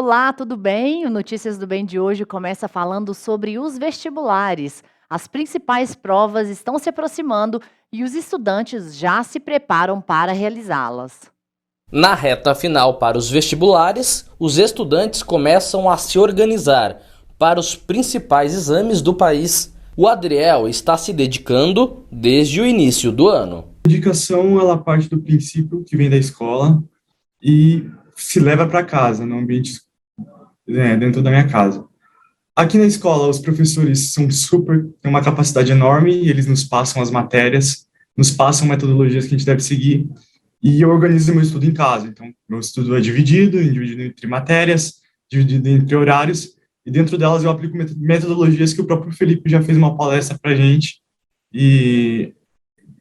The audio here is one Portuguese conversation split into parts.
Olá, tudo bem? O Notícias do Bem de hoje começa falando sobre os vestibulares. As principais provas estão se aproximando e os estudantes já se preparam para realizá-las. Na reta final para os vestibulares, os estudantes começam a se organizar para os principais exames do país. O Adriel está se dedicando desde o início do ano. A dedicação, ela parte do princípio que vem da escola e se leva para casa, no ambiente, dentro da minha casa. Aqui na escola, os professores têm uma capacidade enorme e eles nos passam as matérias, nos passam metodologias que a gente deve seguir, e eu organizo meu estudo em casa. Então, meu estudo é dividido entre matérias, dividido entre horários, e dentro delas eu aplico metodologias que o próprio Felipe já fez uma palestra para a gente, e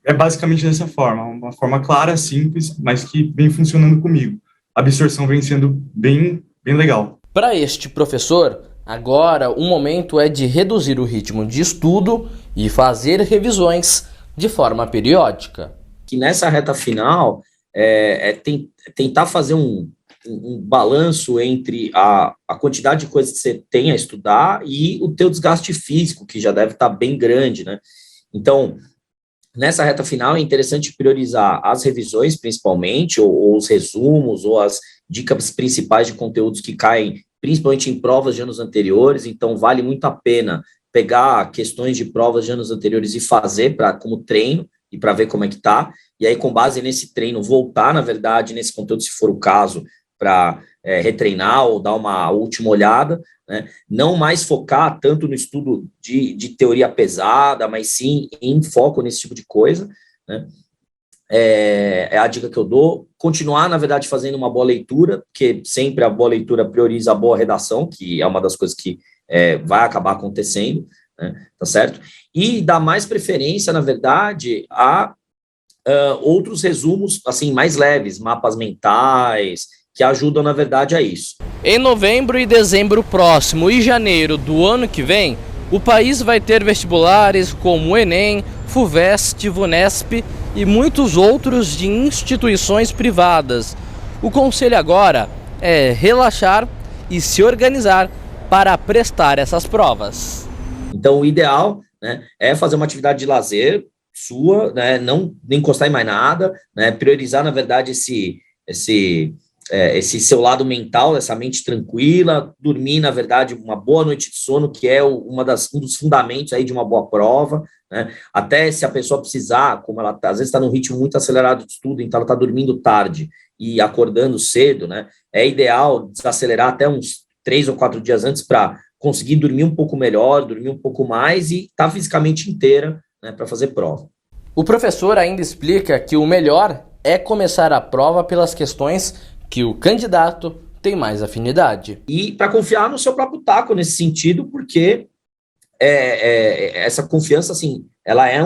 é basicamente dessa forma, uma forma clara, simples, mas que vem funcionando comigo. A absorção vem sendo bem legal. Para este professor, agora o momento é de reduzir o ritmo de estudo e fazer revisões de forma periódica. Que nessa reta final tentar fazer um balanço entre a quantidade de coisas que você tem a estudar e o teu desgaste físico, que já deve estar bem grande, né? Então, nessa reta final é interessante priorizar as revisões, principalmente, ou os resumos, ou as dicas principais de conteúdos que caem, principalmente em provas de anos anteriores. Então, vale muito a pena pegar questões de provas de anos anteriores e fazer como treino, e para ver como é que está, e aí, com base nesse treino, voltar, na verdade, nesse conteúdo, se for o caso, para retreinar ou dar uma última olhada, né? Não mais focar tanto no estudo de teoria pesada, mas sim em foco nesse tipo de coisa, né? É a dica que eu dou. Continuar, na verdade, fazendo uma boa leitura, porque sempre a boa leitura prioriza a boa redação, que é uma das coisas que vai acabar acontecendo, né? Tá certo? E dar mais preferência, na verdade, a outros resumos, assim, mais leves, mapas mentais, que ajudam, na verdade, a isso. Em novembro e dezembro próximo e janeiro do ano que vem, o país vai ter vestibulares como o Enem, FUVEST, VUNESP e muitos outros de instituições privadas. O conselho agora é relaxar e se organizar para prestar essas provas. Então, o ideal, né, é fazer uma atividade de lazer sua, né, não encostar em mais nada, né, priorizar, na verdade, esse seu lado mental, essa mente tranquila, dormir, na verdade, uma boa noite de sono, que é um dos fundamentos aí de uma boa prova, né? Até se a pessoa precisar, como ela às vezes está num ritmo muito acelerado de estudo, então ela está dormindo tarde e acordando cedo, né? É ideal desacelerar até uns 3 ou 4 dias antes para conseguir dormir um pouco melhor, dormir um pouco mais e estar fisicamente inteira, né, para fazer prova. O professor ainda explica que o melhor é começar a prova pelas questões que o candidato tem mais afinidade. E para confiar no seu próprio taco nesse sentido, porque essa confiança, assim, ela é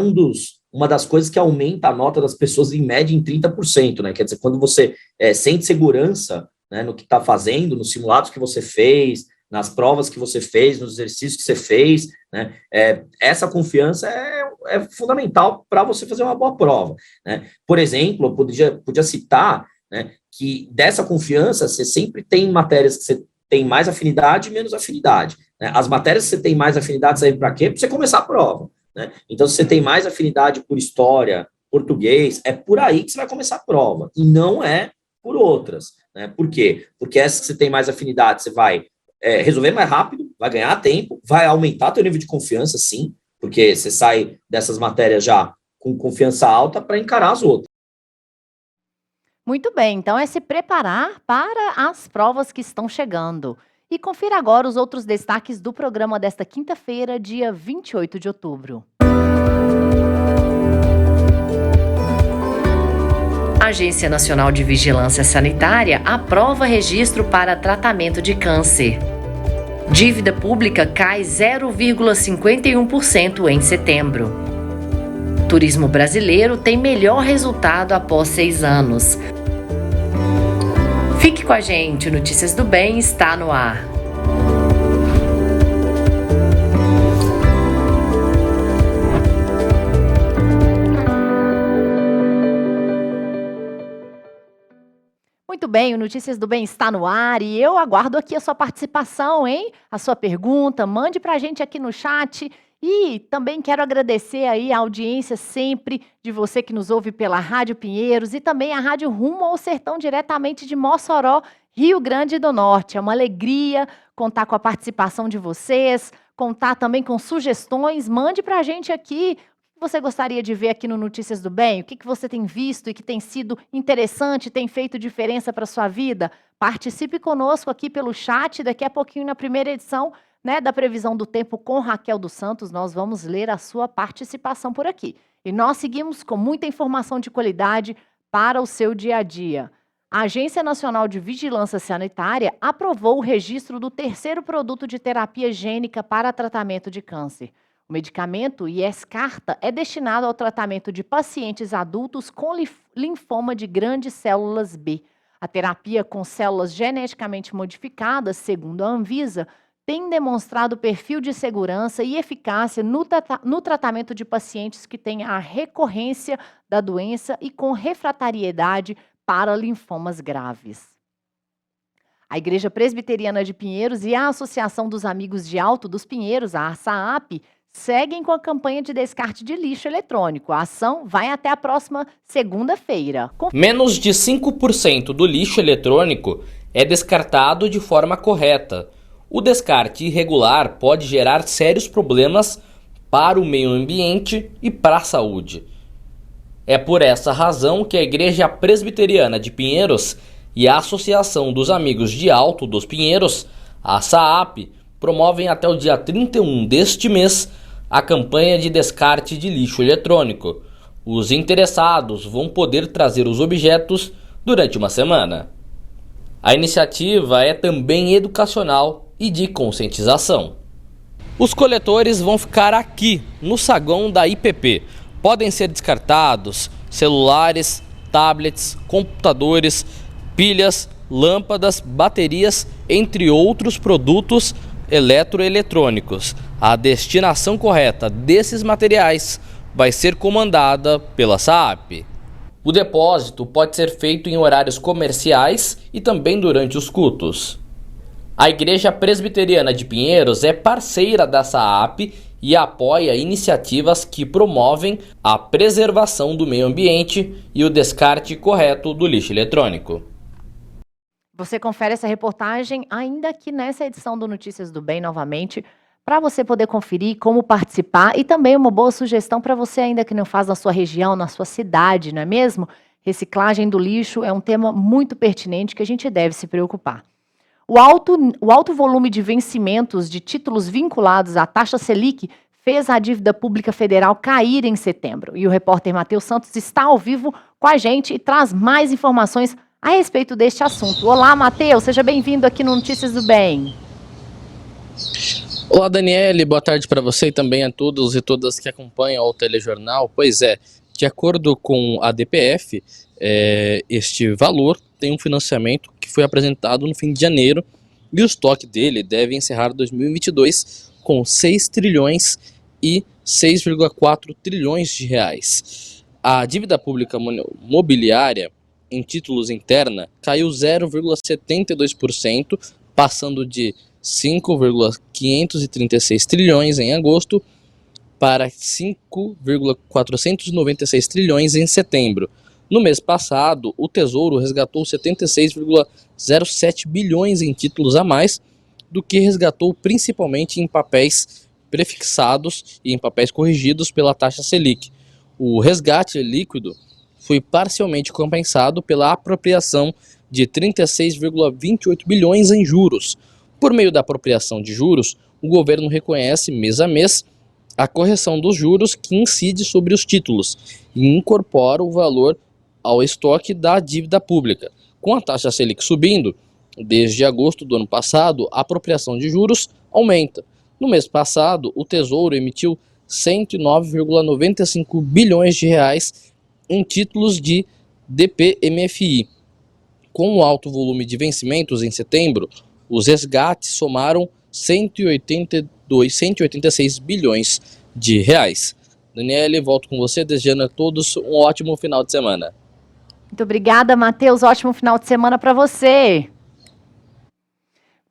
uma das coisas que aumenta a nota das pessoas em média em 30%, né? Quer dizer, quando você sente segurança, né, no que está fazendo, nos simulados que você fez, nas provas que você fez, nos exercícios que você fez, né? Essa confiança é fundamental para você fazer uma boa prova, né? Por exemplo, eu podia citar, né, que dessa confiança você sempre tem matérias que você tem mais afinidade e menos afinidade, né? As matérias que você tem mais afinidade servem para quê? Para você começar a prova, né? Então, se você tem mais afinidade por história, português, é por aí que você vai começar a prova, e não é por outras, né? Por quê? Porque essas que você tem mais afinidade, você vai resolver mais rápido, vai ganhar tempo, vai aumentar teu nível de confiança, sim, porque você sai dessas matérias já com confiança alta para encarar as outras. Muito bem, então é se preparar para as provas que estão chegando. E confira agora os outros destaques do programa desta quinta-feira, dia 28 de outubro. A Agência Nacional de Vigilância Sanitária aprova registro para tratamento de câncer. Dívida pública cai 0,51% em setembro. Turismo brasileiro tem melhor resultado após 6 anos. Fique com a gente, o Notícias do Bem está no ar. Muito bem, o Notícias do Bem está no ar e eu aguardo aqui a sua participação, hein? A sua pergunta, mande para a gente aqui no chat. E também quero agradecer aí a audiência sempre de você que nos ouve pela Rádio Pinheiros e também a Rádio Rumo ao Sertão, diretamente de Mossoró, Rio Grande do Norte. É uma alegria contar com a participação de vocês, contar também com sugestões. Mande para a gente aqui o que você gostaria de ver aqui no Notícias do Bem, o que você tem visto e que tem sido interessante, tem feito diferença para a sua vida. Participe conosco aqui pelo chat, daqui a pouquinho na primeira edição, né, da previsão do tempo com Raquel dos Santos, nós vamos ler a sua participação por aqui. E nós seguimos com muita informação de qualidade para o seu dia a dia. A Agência Nacional de Vigilância Sanitária aprovou o registro do terceiro produto de terapia gênica para tratamento de câncer. O medicamento Yescarta é destinado ao tratamento de pacientes adultos com linfoma de grandes células B. A terapia com células geneticamente modificadas, segundo a Anvisa, tem demonstrado perfil de segurança e eficácia no tratamento de pacientes que têm a recorrência da doença e com refratariedade para linfomas graves. A Igreja Presbiteriana de Pinheiros e a Associação dos Amigos de Alto dos Pinheiros, a ASAAP, seguem com a campanha de descarte de lixo eletrônico. A ação vai até a próxima segunda-feira. Menos de 5% do lixo eletrônico é descartado de forma correta. O descarte irregular pode gerar sérios problemas para o meio ambiente e para a saúde. É por essa razão que a Igreja Presbiteriana de Pinheiros e a Associação dos Amigos de Alto dos Pinheiros, a SAAP, promovem até o dia 31 deste mês a campanha de descarte de lixo eletrônico. Os interessados vão poder trazer os objetos durante uma semana. A iniciativa é também educacional e de conscientização. Os coletores vão ficar aqui, no saguão da IPP. Podem ser descartados celulares, tablets, computadores, pilhas, lâmpadas, baterias, entre outros produtos eletroeletrônicos. A destinação correta desses materiais vai ser comandada pela SAAP. O depósito pode ser feito em horários comerciais e também durante os cultos. A Igreja Presbiteriana de Pinheiros é parceira da SAAP e apoia iniciativas que promovem a preservação do meio ambiente e o descarte correto do lixo eletrônico. Você confere essa reportagem ainda aqui nessa edição do Notícias do Bem novamente, para você poder conferir como participar e também uma boa sugestão para você ainda que não faz na sua região, na sua cidade, não é mesmo? Reciclagem do lixo é um tema muito pertinente que a gente deve se preocupar. O alto volume de vencimentos de títulos vinculados à taxa Selic fez a dívida pública federal cair em setembro. E o repórter Matheus Santos está ao vivo com a gente e traz mais informações a respeito deste assunto. Olá, Matheus, seja bem-vindo aqui no Notícias do Bem. Olá, Daniele, boa tarde para você e também a todos e todas que acompanham o telejornal. Pois é, de acordo com a DPF, este valor tem um financiamento que foi apresentado no fim de janeiro e o estoque dele deve encerrar 2022 com 6 trilhões e 6,4 trilhões de reais. A dívida pública mobiliária em títulos interna caiu 0,72%, passando de 5,536 trilhões em agosto para 5,496 trilhões em setembro. No mês passado, o Tesouro resgatou 76,07 bilhões em títulos a mais do que resgatou principalmente em papéis prefixados e em papéis corrigidos pela taxa Selic. O resgate líquido foi parcialmente compensado pela apropriação de 36,28 bilhões em juros. Por meio da apropriação de juros, o governo reconhece mês a mês a correção dos juros que incide sobre os títulos e incorpora o valor ao estoque da dívida pública. Com a taxa Selic subindo, desde agosto do ano passado, a apropriação de juros aumenta. No mês passado, o Tesouro emitiu 109,95 bilhões de reais em títulos de DPMFI. Com o alto volume de vencimentos em setembro, os resgates somaram 186 bilhões de reais. Daniele, volto com você, desejando a todos um ótimo final de semana. Muito obrigada, Matheus. Ótimo final de semana para você.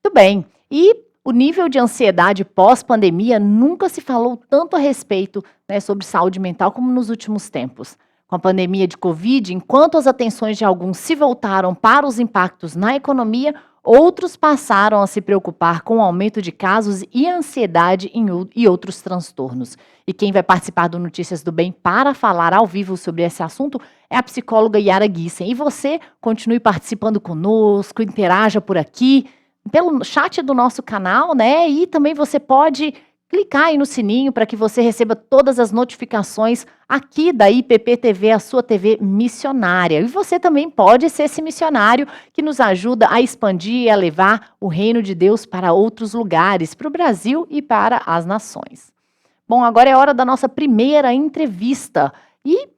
Muito bem. E o nível de ansiedade pós-pandemia nunca se falou tanto a respeito, né, sobre saúde mental como nos últimos tempos. Com a pandemia de Covid, enquanto as atenções de alguns se voltaram para os impactos na economia, outros passaram a se preocupar com o aumento de casos e ansiedade e outros transtornos. E quem vai participar do Notícias do Bem para falar ao vivo sobre esse assunto é a psicóloga Yara Gissen. E você continue participando conosco, interaja por aqui, pelo chat do nosso canal, né? E também você pode clicar aí no sininho para que você receba todas as notificações aqui da IPP TV, a sua TV missionária. E você também pode ser esse missionário que nos ajuda a expandir e a levar o reino de Deus para outros lugares, para o Brasil e para as nações. Bom, agora é hora da nossa primeira entrevista. E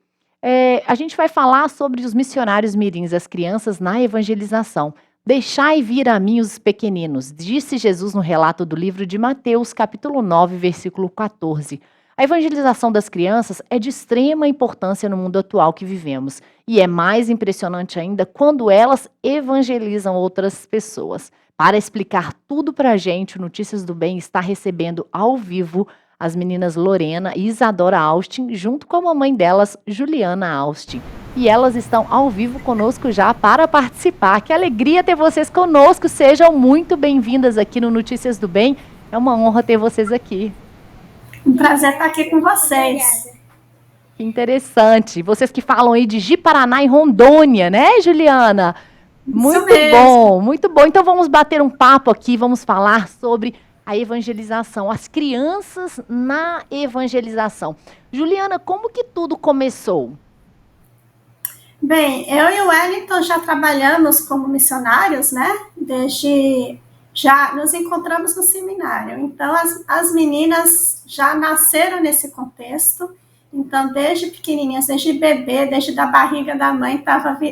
a gente vai falar sobre os missionários mirins, as crianças na evangelização. Deixai vir a mim os pequeninos, disse Jesus no relato do livro de Mateus, capítulo 9, versículo 14. A evangelização das crianças é de extrema importância no mundo atual que vivemos. E é mais impressionante ainda quando elas evangelizam outras pessoas. Para explicar tudo para a gente, o Notícias do Bem está recebendo ao vivo as meninas Lorena e Isadora Austin, junto com a mamãe delas, Juliana Austin. E elas estão ao vivo conosco já para participar. Que alegria ter vocês conosco. Sejam muito bem-vindas aqui no Notícias do Bem. É uma honra ter vocês aqui. Um prazer estar aqui com vocês. Que interessante. Vocês que falam aí de Ji-Paraná e Rondônia, né, Juliana? Muito bom, muito bom. Então vamos bater um papo aqui, vamos falar sobre a evangelização, as crianças na evangelização. Juliana, como que tudo começou? Bem, eu e o Wellington já trabalhamos como missionários, né? Já nos encontramos no seminário. Então, as meninas já nasceram nesse contexto. Então, desde pequenininhas, desde bebê, desde da barriga da mãe,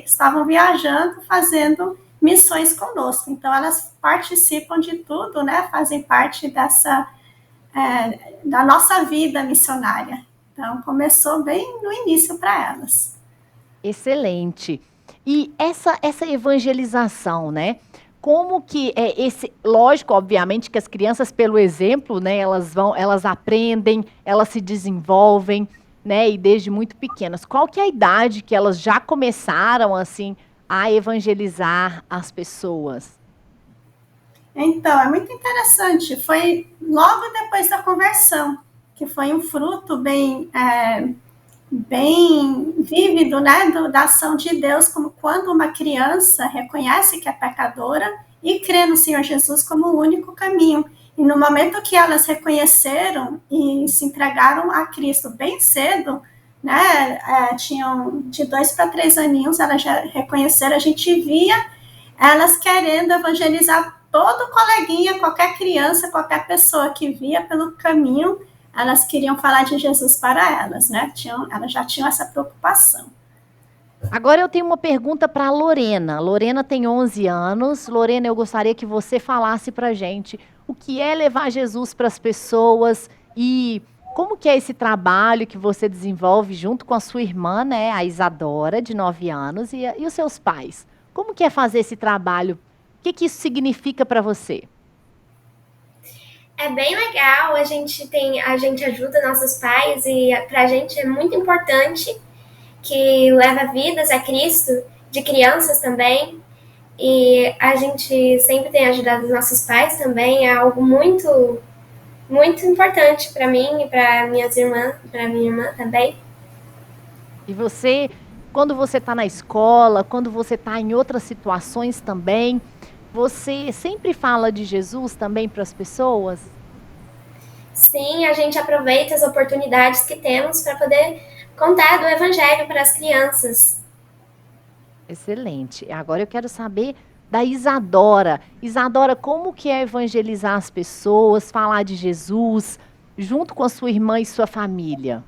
estavam viajando, fazendo missões conosco. Então, elas participam de tudo, né? Fazem parte da nossa vida missionária. Então, começou bem no início para elas. Excelente. E essa evangelização, né? Como que é esse, lógico, obviamente que as crianças pelo exemplo, né, elas aprendem, elas se desenvolvem, né, e desde muito pequenas. Qual que é a idade que elas já começaram assim a evangelizar as pessoas? Então, é muito interessante. Foi logo depois da conversão, que foi um fruto bem vívido, né, da ação de Deus, como quando uma criança reconhece que é pecadora e crê no Senhor Jesus como o único caminho. E no momento que elas reconheceram e se entregaram a Cristo bem cedo, né, tinham de 2 para 3 aninhos, elas já reconheceram, a gente via elas querendo evangelizar todo coleguinha, qualquer criança, qualquer pessoa que via pelo caminho, elas queriam falar de Jesus para elas, né? Elas já tinham essa preocupação. Agora eu tenho uma pergunta para a Lorena. Lorena tem 11 anos. Lorena, eu gostaria que você falasse para a gente o que é levar Jesus para as pessoas e como que é esse trabalho que você desenvolve junto com a sua irmã, né, a Isadora, de 9 anos, e os seus pais. Como que é fazer esse trabalho? O que isso significa para você? É bem legal, a gente ajuda nossos pais e pra gente é muito importante que leva vidas a Cristo, de crianças também. E a gente sempre tem ajudado os nossos pais também, é algo muito, muito importante para mim e para minha irmã também. E você, quando você está na escola, quando você está em outras situações também, você sempre fala de Jesus também para as pessoas? Sim, a gente aproveita as oportunidades que temos para poder contar do Evangelho para as crianças. Excelente. Agora eu quero saber da Isadora. Isadora, como que é evangelizar as pessoas, falar de Jesus, junto com a sua irmã e sua família?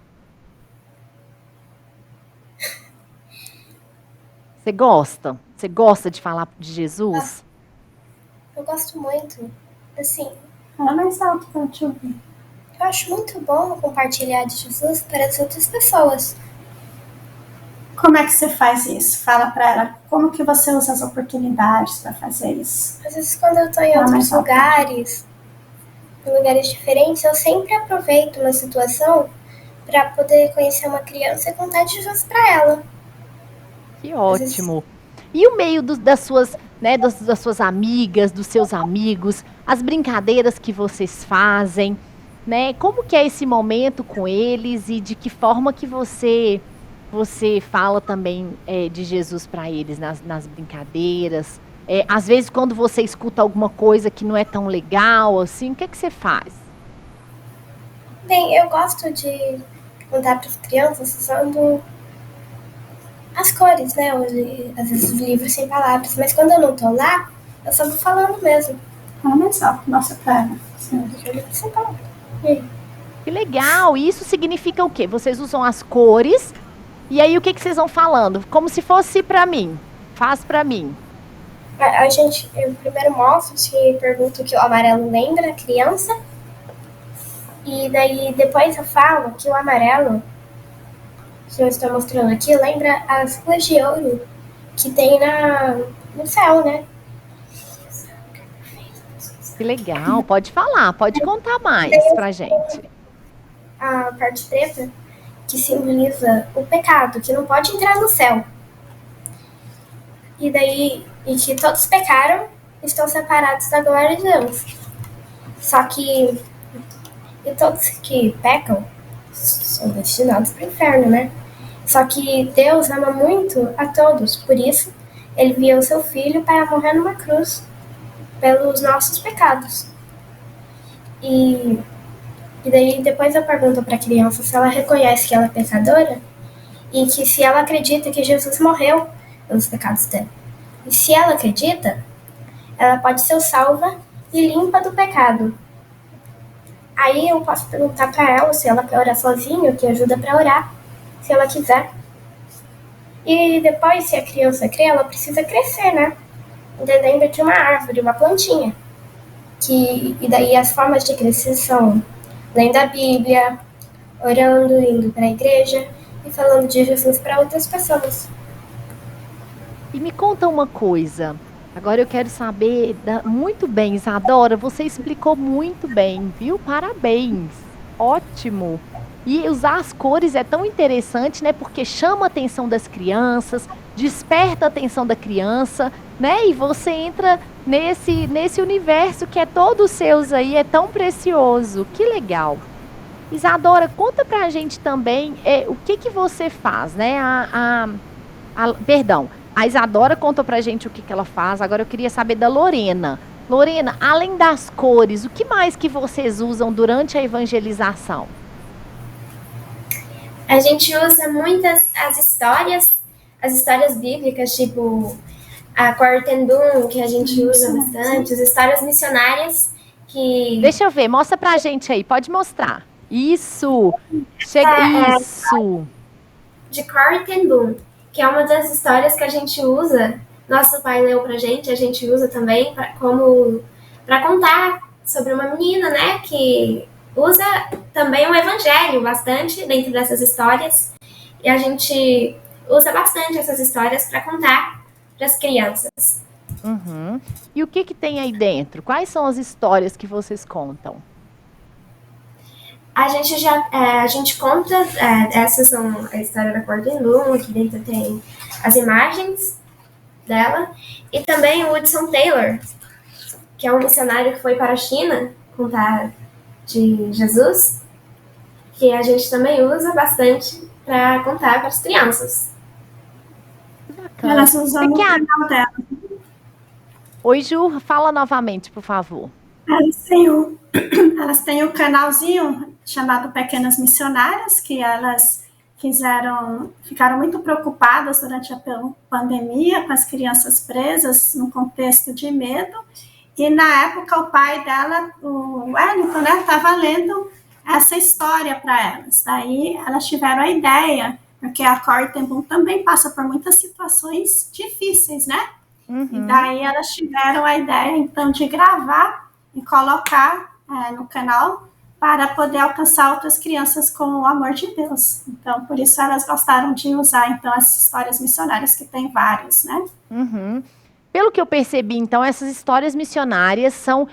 Você gosta? Você gosta de falar de Jesus? Eu gosto muito. Assim, Fala mais alto para eu te ouvir. eu acho muito bom compartilhar de Jesus para as outras pessoas. como é que você faz isso? Fala para ela como que você usa as oportunidades para fazer isso. Às vezes quando eu estou em outros lugares, em lugares diferentes, eu sempre aproveito uma situação para poder conhecer uma criança e contar de Jesus para ela. Que ótimo. E o meio das suas, né, das suas amigas, dos seus amigos, as brincadeiras que vocês fazem, né? Como que é esse momento com eles e de que forma que você fala também de Jesus para eles nas brincadeiras? Às vezes quando você escuta alguma coisa que não é tão legal, assim, o que você faz? Bem, eu gosto de contar para as crianças usando as cores, né? Às vezes os livros sem palavras, mas quando eu não tô lá, eu só vou falando mesmo. Olha só, nossa cara. O livro sem palavras. Que legal! E isso significa o quê? Vocês usam as cores e aí o que vocês vão falando? Como se fosse para mim. Faz para mim. Eu primeiro mostro, se pergunto o que o amarelo lembra a criança. E daí depois eu falo que o amarelo que eu estou mostrando aqui lembra as ruas de ouro que tem no céu, né? Que legal, pode falar, pode contar mais pra gente. A parte preta que simboliza o pecado, que não pode entrar no céu. E que todos pecaram e estão separados da glória de Deus. Só que todos que pecam são destinados para o inferno, né? Só que Deus ama muito a todos, por isso ele enviou o seu filho para morrer numa cruz pelos nossos pecados. E daí depois eu pergunto para a criança se ela reconhece que ela é pecadora e que se ela acredita que Jesus morreu pelos pecados dela. E se ela acredita, ela pode ser salva e limpa do pecado. Aí eu posso perguntar para ela se ela quer orar sozinha, que ajuda para orar, se ela quiser. E depois, se a criança crê, ela precisa crescer, né? Dentro de uma árvore, uma plantinha. E daí as formas de crescer são lendo a Bíblia, orando, indo para a igreja e falando de Jesus para outras pessoas. E me conta uma coisa. Agora eu quero saber muito bem, Isadora, você explicou muito bem, viu? Parabéns. Ótimo. E usar as cores é tão interessante, né? Porque chama a atenção das crianças, desperta a atenção da criança, né? E você entra nesse universo que é todo seus aí, é tão precioso. Que legal. Isadora, conta pra gente também o que você faz, né? Perdão, a Isadora contou pra gente o que ela faz, agora eu queria saber da Lorena. Lorena, além das cores, o que mais que vocês usam durante a evangelização? A gente usa muitas as histórias bíblicas, tipo a Cortendum, que a gente usa bastante, as histórias missionárias que... Deixa eu ver, mostra pra gente aí, pode mostrar. Isso, chega, isso. De Cortendum, que é uma das histórias que a gente usa, nosso pai leu pra gente, a gente usa também para contar sobre uma menina, né, que usa também o evangelho bastante dentro dessas histórias, e a gente usa bastante essas histórias para contar para as crianças. Uhum. E o que tem aí dentro? Quais são as histórias que vocês contam? A gente conta, essas são a história da Cortendum, aqui dentro tem as imagens dela, e também o Hudson Taylor, que é um missionário que foi para a China contar de Jesus, que a gente também usa bastante para contar para as crianças. Bacana. Elas usam no canal dela. Oi, Ju, fala novamente, por favor. Elas têm um canalzinho chamado Pequenas Missionárias, que elas ficaram muito preocupadas durante a pandemia com as crianças presas num contexto de medo. E na época o pai dela, o Wellington, né, estava lendo essa história para elas. Daí elas tiveram a ideia, porque a Cortendum também passa por muitas situações difíceis, né? Uhum. E daí elas tiveram a ideia, então, de gravar e colocar no canal para poder alcançar outras crianças com o amor de Deus. Então, por isso elas gostaram de usar, então, essas histórias missionárias, que tem várias, né? Uhum. Pelo que eu percebi, então, essas histórias missionárias são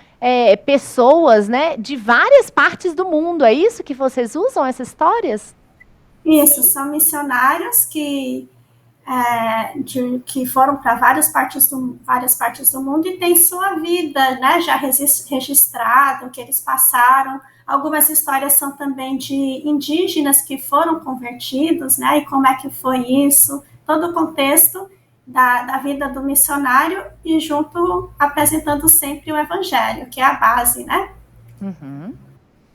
pessoas, né, de várias partes do mundo. É isso que vocês usam, essas histórias? Isso, são missionários que foram para várias partes do mundo e têm sua vida, né, já registrada, o que eles passaram. Algumas histórias são também de indígenas que foram convertidos, né, e como é que foi isso, todo o contexto da vida do missionário e junto apresentando sempre o evangelho, que é a base, né? Uhum.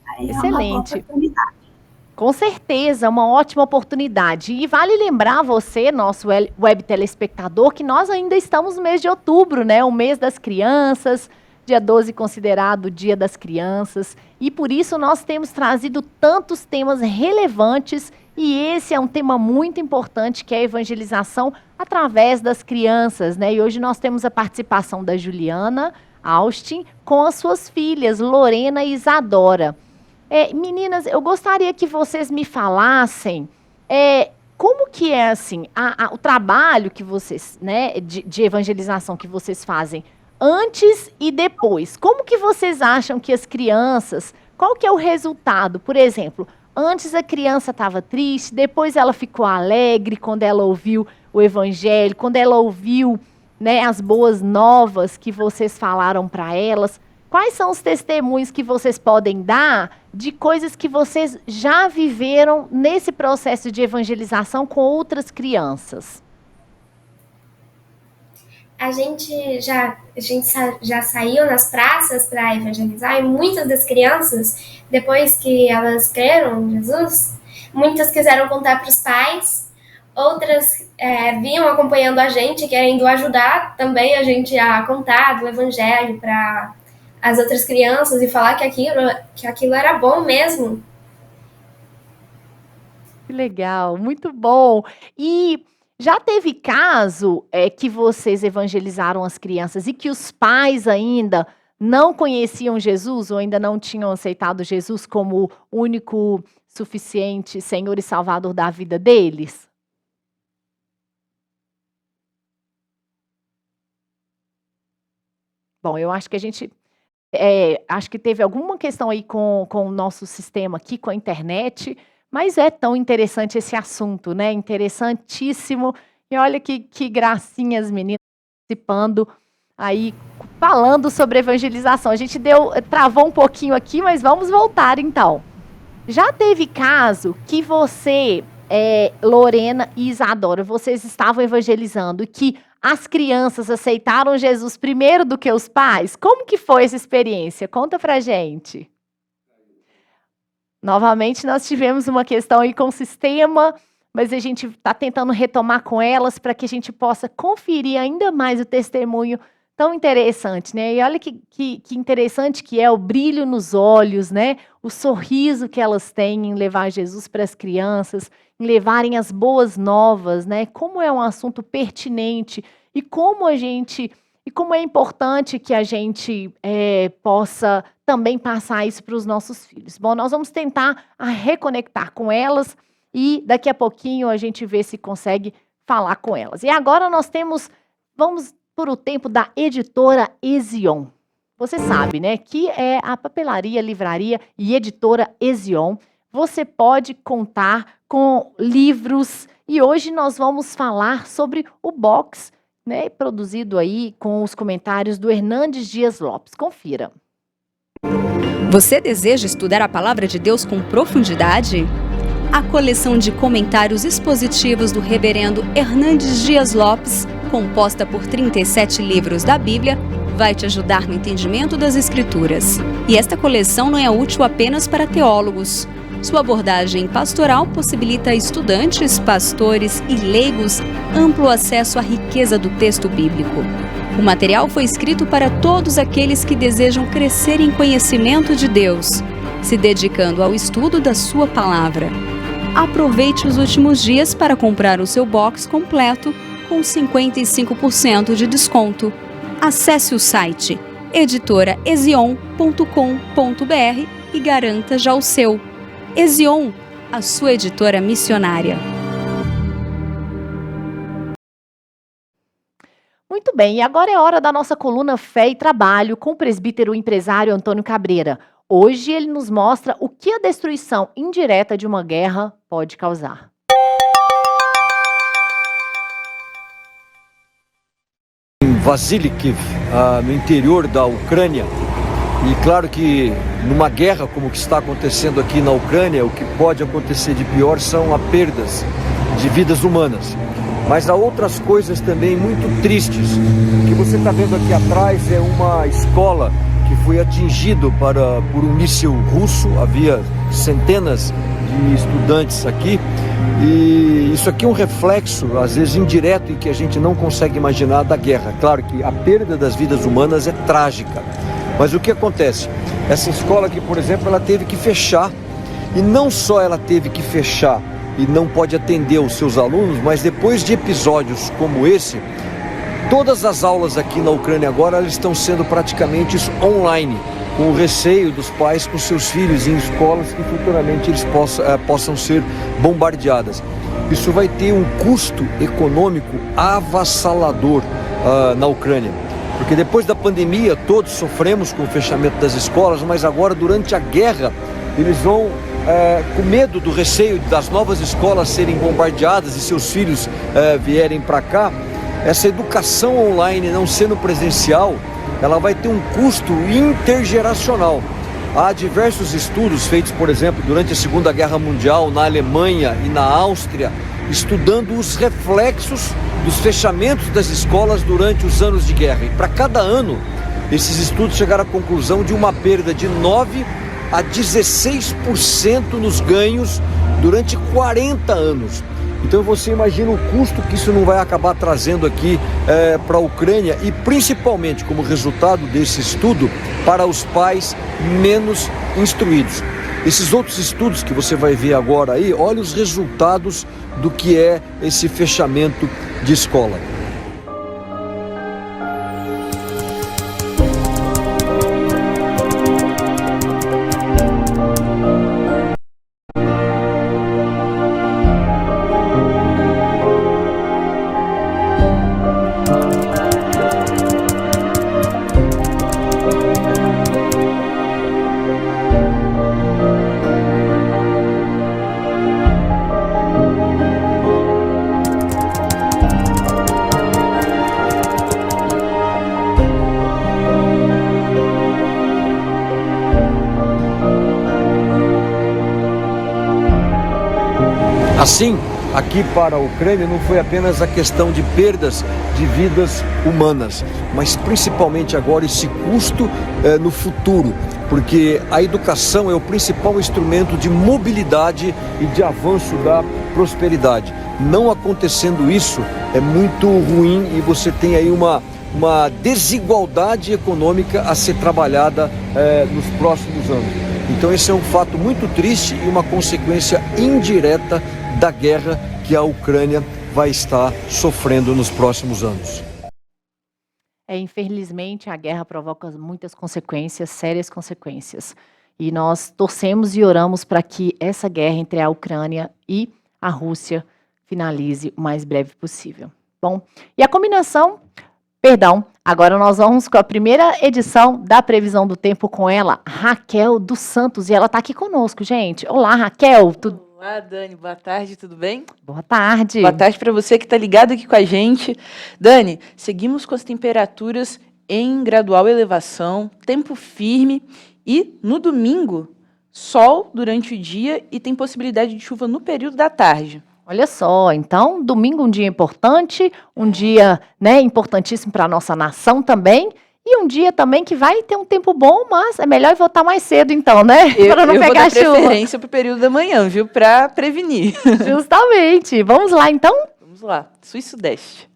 Aí Excelente. é uma boa oportunidade. Com certeza, uma ótima oportunidade. E vale lembrar você, nosso web telespectador, que nós ainda estamos no mês de outubro, né? O mês das crianças, dia 12 considerado o Dia das Crianças. E por isso nós temos trazido tantos temas relevantes e esse é um tema muito importante, que é a evangelização através das crianças, né? E hoje nós temos a participação da Juliana Austin com as suas filhas, Lorena e Isadora. Meninas, eu gostaria que vocês me falassem como que é assim, o trabalho que vocês, né, de evangelização que vocês fazem antes e depois. Como que vocês acham que as crianças, qual que é o resultado? Por exemplo, antes a criança estava triste, depois ela ficou alegre quando ela ouviu o evangelho, quando ela ouviu, né, as boas novas que vocês falaram para elas. Quais são os testemunhos que vocês podem dar de coisas que vocês já viveram nesse processo de evangelização com outras crianças? A gente já saiu nas praças para evangelizar, e muitas das crianças, depois que elas creram em Jesus, muitas quiseram contar para os pais, outras vinham acompanhando a gente, querendo ajudar também a gente a contar do evangelho para as outras crianças e falar que aquilo era bom mesmo. Que legal, muito bom. E já teve caso que vocês evangelizaram as crianças e que os pais ainda não conheciam Jesus ou ainda não tinham aceitado Jesus como o único, suficiente Senhor e Salvador da vida deles? Bom, eu acho que a gente... acho que teve alguma questão aí com o nosso sistema aqui, com a internet, mas é tão interessante esse assunto, né? Interessantíssimo. E olha que gracinha as meninas participando aí, falando sobre evangelização. A gente travou um pouquinho aqui, mas vamos voltar então. Já teve caso que você, Lorena e Isadora, vocês estavam evangelizando e que as crianças aceitaram Jesus primeiro do que os pais? Como que foi essa experiência? Conta pra gente. Novamente, nós tivemos uma questão aí com o sistema, mas a gente está tentando retomar com elas para que a gente possa conferir ainda mais o testemunho tão interessante, né? E olha que interessante que é o brilho nos olhos, né? O sorriso que elas têm em levar Jesus para as crianças, em levarem as boas novas, né? Como é um assunto pertinente e como é importante que a gente possa também passar isso para os nossos filhos. Bom, nós vamos tentar reconectar com elas e daqui a pouquinho a gente vê se consegue falar com elas. E agora vamos por o tempo da editora Ezion. Você sabe, né, que é a papelaria, livraria e editora Ezion. Você pode contar com livros e hoje nós vamos falar sobre o box, né, produzido aí com os comentários do Hernandes Dias Lopes. Confira. Você deseja estudar a Palavra de Deus com profundidade? A coleção de comentários expositivos do reverendo Hernandes Dias Lopes, composta por 37 livros da Bíblia, vai te ajudar no entendimento das Escrituras. E esta coleção não é útil apenas para teólogos. Sua abordagem pastoral possibilita a estudantes, pastores e leigos amplo acesso à riqueza do texto bíblico. O material foi escrito para todos aqueles que desejam crescer em conhecimento de Deus, se dedicando ao estudo da sua palavra. Aproveite os últimos dias para comprar o seu box completo com 55% de desconto. Acesse o site editoraezion.com.br e garanta já o seu. Ezion, a sua editora missionária. Muito bem, e agora é hora da nossa coluna Fé e Trabalho com o presbítero empresário Antônio Cabreira. Hoje ele nos mostra o que a destruição indireta de uma guerra pode causar. Em Vasilkiv, no interior da Ucrânia, e claro que numa guerra como que está acontecendo aqui na Ucrânia, o que pode acontecer de pior são as perdas de vidas humanas. Mas há outras coisas também muito tristes. O que você está vendo aqui atrás é uma escola que foi atingido por um míssil russo. Havia centenas de estudantes aqui. E isso aqui é um reflexo, às vezes indireto, e que a gente não consegue imaginar da guerra. Claro que a perda das vidas humanas é trágica. Mas o que acontece? Essa escola aqui, por exemplo, ela teve que fechar. E não só ela teve que fechar e não pode atender os seus alunos, mas depois de episódios como esse, todas as aulas aqui na Ucrânia agora elas estão sendo praticamente online, com o receio dos pais com seus filhos em escolas que futuramente eles possam ser bombardeadas. Isso vai ter um custo econômico avassalador na Ucrânia, porque depois da pandemia todos sofremos com o fechamento das escolas, mas agora durante a guerra eles vão com medo do receio das novas escolas serem bombardeadas e seus filhos vierem para cá. Essa educação online não sendo presencial, ela vai ter um custo intergeracional. Há diversos estudos feitos, por exemplo, durante a Segunda Guerra Mundial na Alemanha e na Áustria, estudando os reflexos dos fechamentos das escolas durante os anos de guerra. E para cada ano, esses estudos chegaram à conclusão de uma perda de 9 a 16% nos ganhos durante 40 anos. Então você imagina o custo que isso não vai acabar trazendo aqui para a Ucrânia e principalmente como resultado desse estudo para os pais menos instruídos. Esses outros estudos que você vai ver agora aí, olha os resultados do que é esse fechamento de escola. Assim, aqui para a Ucrânia não foi apenas a questão de perdas de vidas humanas, mas principalmente agora esse custo no futuro, porque a educação é o principal instrumento de mobilidade e de avanço da prosperidade. Não acontecendo isso é muito ruim e você tem aí uma desigualdade econômica a ser trabalhada nos próximos anos. Então esse é um fato muito triste e uma consequência indireta da guerra que a Ucrânia vai estar sofrendo nos próximos anos. Infelizmente, a guerra provoca muitas consequências, sérias consequências. E nós torcemos e oramos para que essa guerra entre a Ucrânia e a Rússia finalize o mais breve possível. Bom, e a combinação... Agora nós vamos com a primeira edição da Previsão do Tempo com ela, Raquel dos Santos. E ela está aqui conosco, gente. Olá, Raquel. Olá, Dani. Boa tarde, tudo bem? Boa tarde. Boa tarde para você que está ligado aqui com a gente. Dani, seguimos com as temperaturas em gradual elevação, tempo firme e, no domingo, sol durante o dia e tem possibilidade de chuva no período da tarde. Olha só, então, domingo um dia importante, um dia importantíssimo para a nossa nação também, e um dia também que vai ter um tempo bom, mas é melhor voltar mais cedo então, né? Para não pegar chuva. Eu vou dar preferência para o período da manhã, viu? Para prevenir. Justamente. Vamos lá, então? Vamos lá. Sul e Sudeste.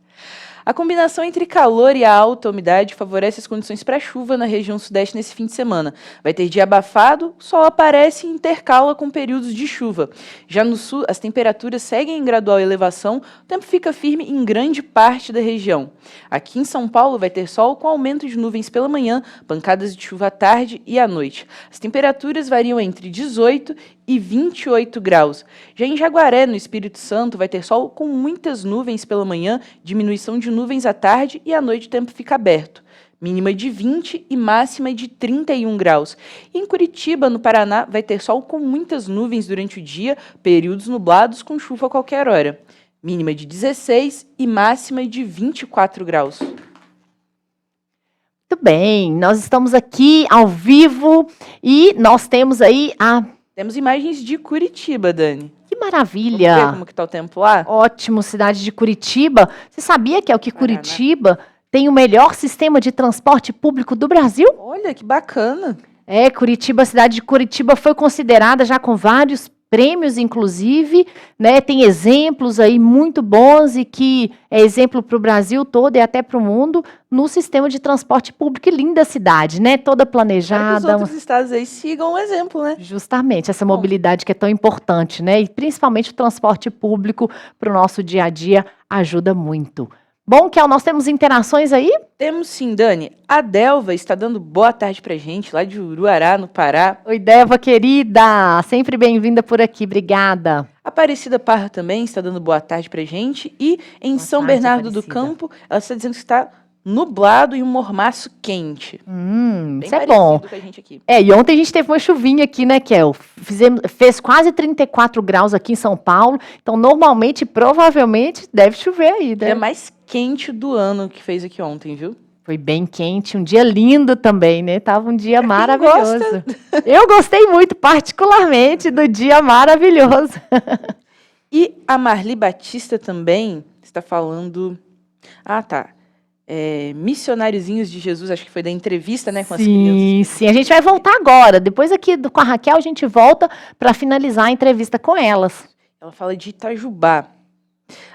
A combinação entre calor e a alta umidade favorece as condições para chuva na região sudeste nesse fim de semana. Vai ter dia abafado, o sol aparece e intercala com períodos de chuva. Já no sul, as temperaturas seguem em gradual elevação, o tempo fica firme em grande parte da região. Aqui em São Paulo vai ter sol com aumento de nuvens pela manhã, pancadas de chuva à tarde e à noite. As temperaturas variam entre 18 e 28 graus. Já em Jaguaré, no Espírito Santo, vai ter sol com muitas nuvens pela manhã, diminuição de nuvens à tarde e à noite o tempo fica aberto. Mínima de 20 e máxima de 31 graus. E em Curitiba, no Paraná, vai ter sol com muitas nuvens durante o dia, períodos nublados com chuva a qualquer hora. Mínima de 16 e máxima de 24 graus. Muito bem, nós estamos aqui ao vivo e nós temos aí Temos imagens de Curitiba, Dani. Que Vamos maravilha! ver como que tá o tempo lá? Ótimo, cidade de Curitiba. Você sabia que Paraná. Curitiba tem o melhor sistema de transporte público do Brasil? Olha, que bacana. Curitiba, a cidade de Curitiba foi considerada já com vários prêmios, inclusive, né? Tem exemplos aí muito bons e que é exemplo para o Brasil todo e até para o mundo no sistema de transporte público. Que linda cidade, né? Toda Para que os planejada. outros estados aí sigam o exemplo, né? Justamente, essa Bom. mobilidade que é tão importante, né? E principalmente o transporte público para o nosso dia a dia ajuda muito. Bom, Kel, nós temos interações aí? Temos sim, Dani. A Delva está dando boa tarde pra gente, lá de Uruará, no Pará. Oi, Deva, querida! Sempre bem-vinda por aqui, obrigada. Aparecida Parra também está dando boa tarde pra gente. E em Boa São tarde, Bernardo do Aparecida. Campo, ela está dizendo que está nublado e um mormaço quente. Bem Isso é parecido bom. com a gente aqui. E ontem a gente teve uma chuvinha aqui, né, Kel? Fez quase 34 graus aqui em São Paulo, então normalmente, provavelmente, deve chover aí, É né? mais quente do ano que fez aqui ontem, viu? Foi bem quente, um dia lindo também, né? Tava um dia quem maravilhoso. Eu gostei muito, particularmente, do dia maravilhoso. E a Marli Batista também está falando... Ah, tá. Missionáriozinhos de Jesus, acho que foi da entrevista, né, com as crianças. Sim, a gente vai voltar agora. Depois aqui com a Raquel, a gente volta para finalizar a entrevista com elas. Ela fala de Itajubá.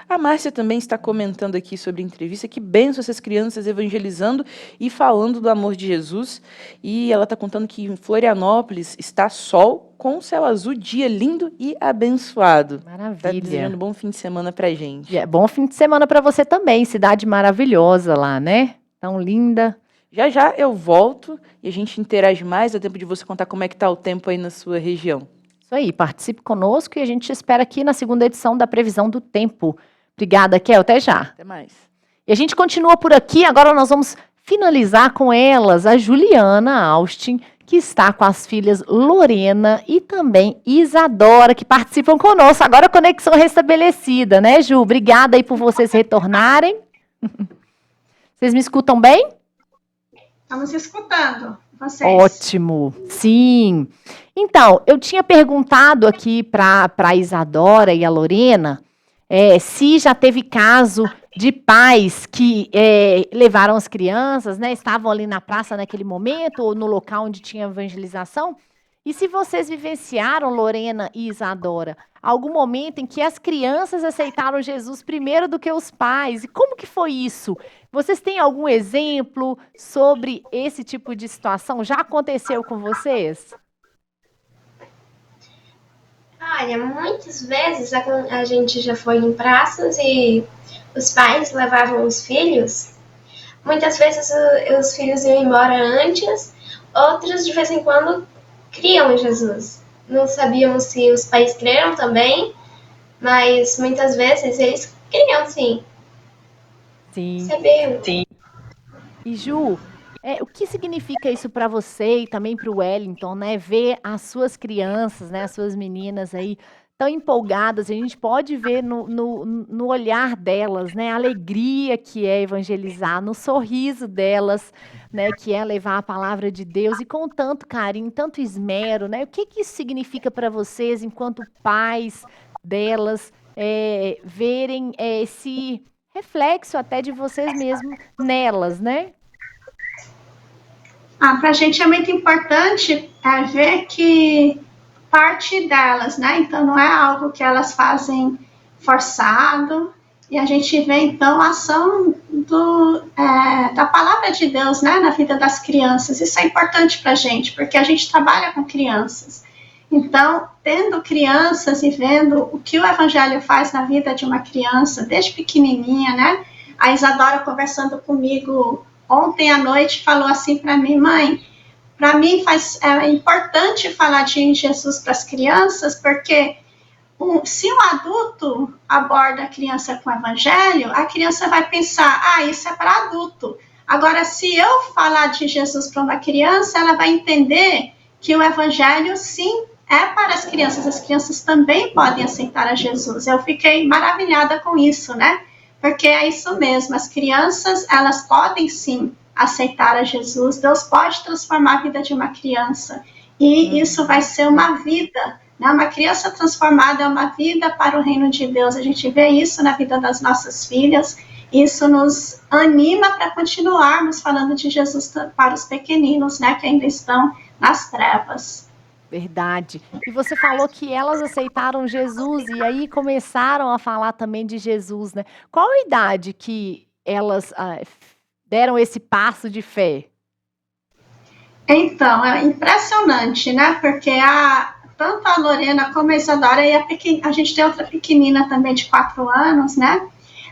A Márcia também está comentando aqui sobre a entrevista. Que benção essas crianças evangelizando e falando do amor de Jesus. E ela está contando que em Florianópolis está sol com céu azul, dia lindo e abençoado. Está Maravilha. desejando um bom fim de semana pra gente. Bom fim de semana para você também. Cidade maravilhosa lá, né? Tão linda. Já já eu volto e a gente interage mais. Dá tempo de você contar como é que tá o tempo aí na sua região. Isso aí, participe conosco e a gente te espera aqui na segunda edição da Previsão do Tempo. Obrigada, Kel. Até já. Até mais. E a gente continua por aqui. Agora nós vamos finalizar com elas, a Juliana Austin, que está com as filhas Lorena e também Isadora, que participam conosco. Agora a conexão restabelecida, né, Ju? Obrigada aí por vocês retornarem. Vocês me escutam bem? Estamos escutando vocês. Ótimo, sim. Então, eu tinha perguntado aqui para a Isadora e a Lorena se já teve caso de pais que levaram as crianças, né? Estavam ali na praça naquele momento ou no local onde tinha evangelização. E se vocês vivenciaram, Lorena e Isadora, algum momento em que as crianças aceitaram Jesus primeiro do que os pais? E como que foi isso? Vocês têm algum exemplo sobre esse tipo de situação? Já aconteceu com vocês? Olha, muitas vezes a gente já foi em praças e os pais levavam os filhos. Muitas vezes os filhos iam embora antes, outros de vez em quando criam em Jesus. Não sabíamos se os pais creram também, mas muitas vezes eles criam sim. Sim. Sabiam. Sim. E Ju, o que significa isso para você e também para o Wellington, né? Ver as suas crianças, né, as suas meninas aí tão empolgadas, a gente pode ver no olhar delas, né, a alegria que é evangelizar, no sorriso delas, né, que é levar a palavra de Deus e com tanto carinho, tanto esmero, né? O que isso significa para vocês, enquanto pais delas, verem esse reflexo até de vocês mesmos nelas, né? Para a gente é muito importante ver que parte delas, né? Então não é algo que elas fazem forçado. E a gente vê então a ação da palavra de Deus, né, na vida das crianças. Isso é importante para a gente, porque a gente trabalha com crianças. Então, tendo crianças e vendo o que o Evangelho faz na vida de uma criança, desde pequenininha, né? A Isadora, conversando comigo ontem à noite, falou assim para mim: mãe, para mim é importante falar de Jesus para as crianças, porque se um adulto aborda a criança com o Evangelho, a criança vai pensar, isso é para adulto. Agora, se eu falar de Jesus para uma criança, ela vai entender que o Evangelho, sim, é para as crianças também podem aceitar a Jesus. Eu fiquei maravilhada com isso, né? Porque é isso mesmo, as crianças, elas podem sim aceitar a Jesus, Deus pode transformar a vida de uma criança, e isso vai ser uma vida, né? Uma criança transformada é uma vida para o reino de Deus. A gente vê isso na vida das nossas filhas, isso nos anima para continuarmos falando de Jesus para os pequeninos, né, que ainda estão nas trevas. Verdade. E você falou que elas aceitaram Jesus e aí começaram a falar também de Jesus, né? Qual a idade que elas deram esse passo de fé? Então, é impressionante, né? Porque tanto a Lorena como a Isadora, e a gente tem outra pequenina também de 4 anos, né?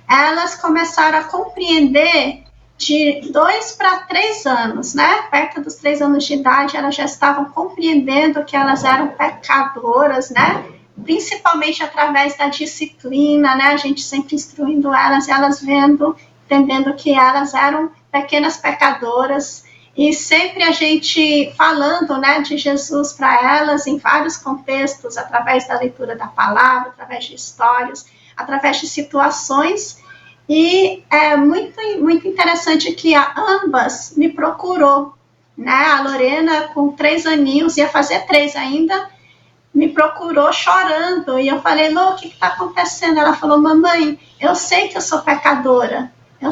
Elas começaram a compreender de 2 para 3 anos, né? Perto dos 3 anos de idade, elas já estavam compreendendo que elas eram pecadoras, né? Principalmente através da disciplina, né? A gente sempre instruindo elas, elas vendo, entendendo que elas eram pequenas pecadoras, e sempre a gente falando, né, de Jesus para elas em vários contextos, através da leitura da palavra, através de histórias, através de situações. E é muito, muito interessante que ambas me procurou, né? A Lorena, com 3 aninhos, ia fazer 3 ainda, me procurou chorando, e eu falei: Lô, o que está acontecendo? Ela falou: mamãe, eu sei que eu sou pecadora, eu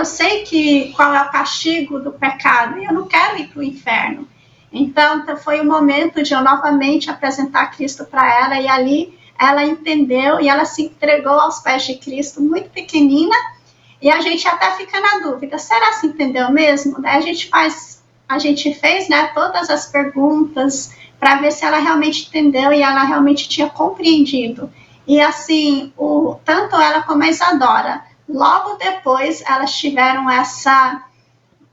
sei qual é o castigo do pecado, e eu não quero ir para o inferno. Então, foi o momento de eu novamente apresentar Cristo para ela, e ali ela entendeu e ela se entregou aos pés de Cristo, muito pequenina, e a gente até fica na dúvida, será que entendeu mesmo? A gente fez, né, todas as perguntas para ver se ela realmente entendeu, e ela realmente tinha compreendido. E assim, tanto ela como a Isadora, logo depois elas tiveram essa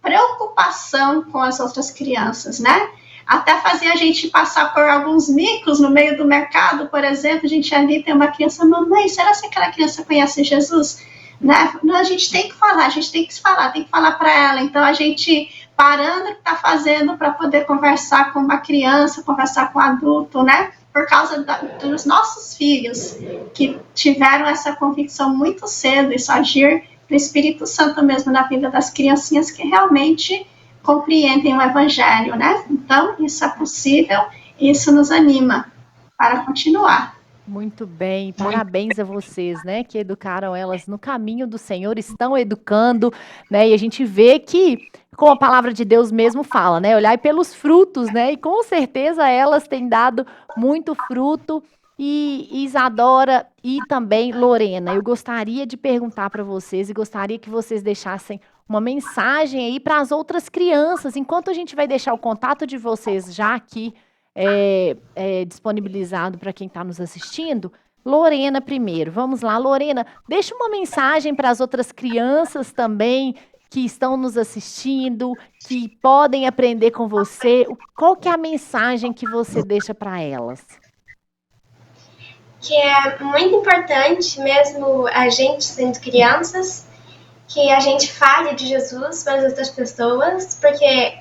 preocupação com as outras crianças, né? Até fazia a gente passar por alguns micos no meio do mercado, por exemplo. A gente ali tem uma criança: mamãe, será que aquela criança conhece Jesus? Né? Não, a gente tem que falar, tem que falar para ela. Então, a gente parando o que está fazendo para poder conversar com uma criança, conversar com um adulto, né? Por causa dos nossos filhos, que tiveram essa convicção muito cedo, isso agir do Espírito Santo mesmo na vida das criancinhas que realmente compreendem o Evangelho, né? Então, isso é possível, e isso nos anima para continuar. Muito bem, parabéns a vocês, né, que educaram elas no caminho do Senhor, estão educando, né, e a gente vê que, como a palavra de Deus mesmo fala, né, olhai pelos frutos, né, e com certeza elas têm dado muito fruto. E Isadora e também Lorena, eu gostaria de perguntar para vocês, e gostaria que vocês deixassem uma mensagem aí para as outras crianças, enquanto a gente vai deixar o contato de vocês já aqui disponibilizado para quem está nos assistindo. Lorena primeiro, vamos lá, Lorena, deixa uma mensagem para as outras crianças também que estão nos assistindo, que podem aprender com você. Qual que é a mensagem que você deixa para elas? Que é muito importante, mesmo a gente sendo crianças, que a gente fale de Jesus para as outras pessoas, porque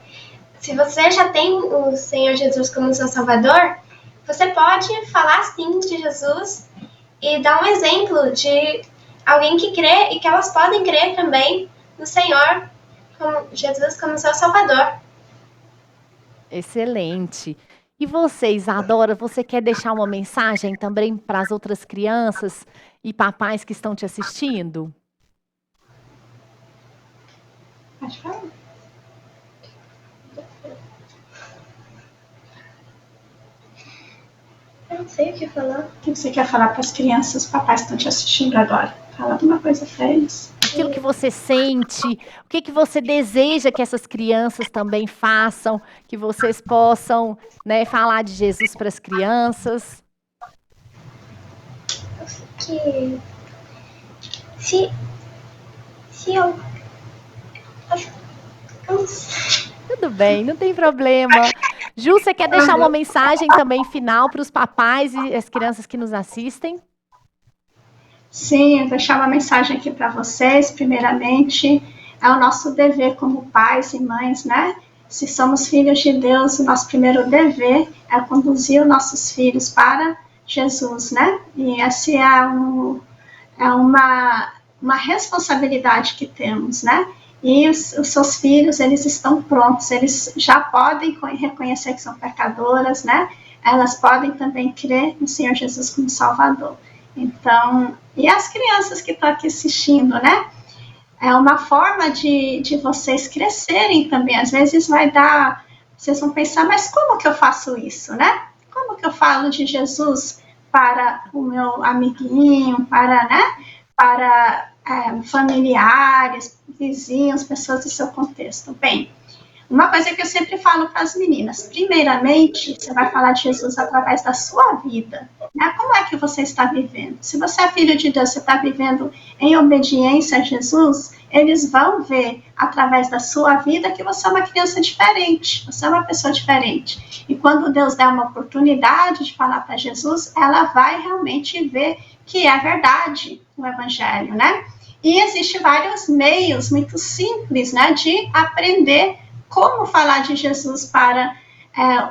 se você já tem o Senhor Jesus como seu Salvador, você pode falar sim de Jesus e dar um exemplo de alguém que crê e que elas podem crer também no Senhor, como Jesus como seu Salvador. Excelente. E você, Isadora, você quer deixar uma mensagem também para as outras crianças e papais que estão te assistindo? Pode falar. Eu não sei o que falar. O que você quer falar para as crianças, os papais que estão te assistindo agora? Fala alguma coisa para eles. Aquilo que você sente, o que você deseja que essas crianças também façam, que vocês possam, né, falar de Jesus para as crianças. Que se eu não sei. Tudo bem, não tem problema. Ju, você quer deixar uma mensagem também final para os papais e as crianças que nos assistem? Sim, eu vou deixar uma mensagem aqui para vocês. Primeiramente, é o nosso dever como pais e mães, né? Se somos filhos de Deus, o nosso primeiro dever é conduzir os nossos filhos para Jesus, né? E essa é uma responsabilidade que temos, né? E os seus filhos, eles estão prontos, eles já podem reconhecer que são pecadoras, né? Elas podem também crer no Senhor Jesus como Salvador. Então, e as crianças que estão aqui assistindo, né? É uma forma de vocês crescerem também. Às vezes vocês vão pensar, mas como que eu faço isso, né? Como que eu falo de Jesus para o meu amiguinho, para familiares, vizinhos, pessoas do seu contexto? Bem, uma coisa que eu sempre falo para as meninas, primeiramente, você vai falar de Jesus através da sua vida, né? Como é que você está vivendo? Se você é filho de Deus, você está vivendo em obediência a Jesus, eles vão ver através da sua vida que você é uma criança diferente, você é uma pessoa diferente. E quando Deus der uma oportunidade de falar para Jesus, ela vai realmente ver que é verdade o Evangelho, né? E existem vários meios muito simples, né, de aprender como falar de Jesus para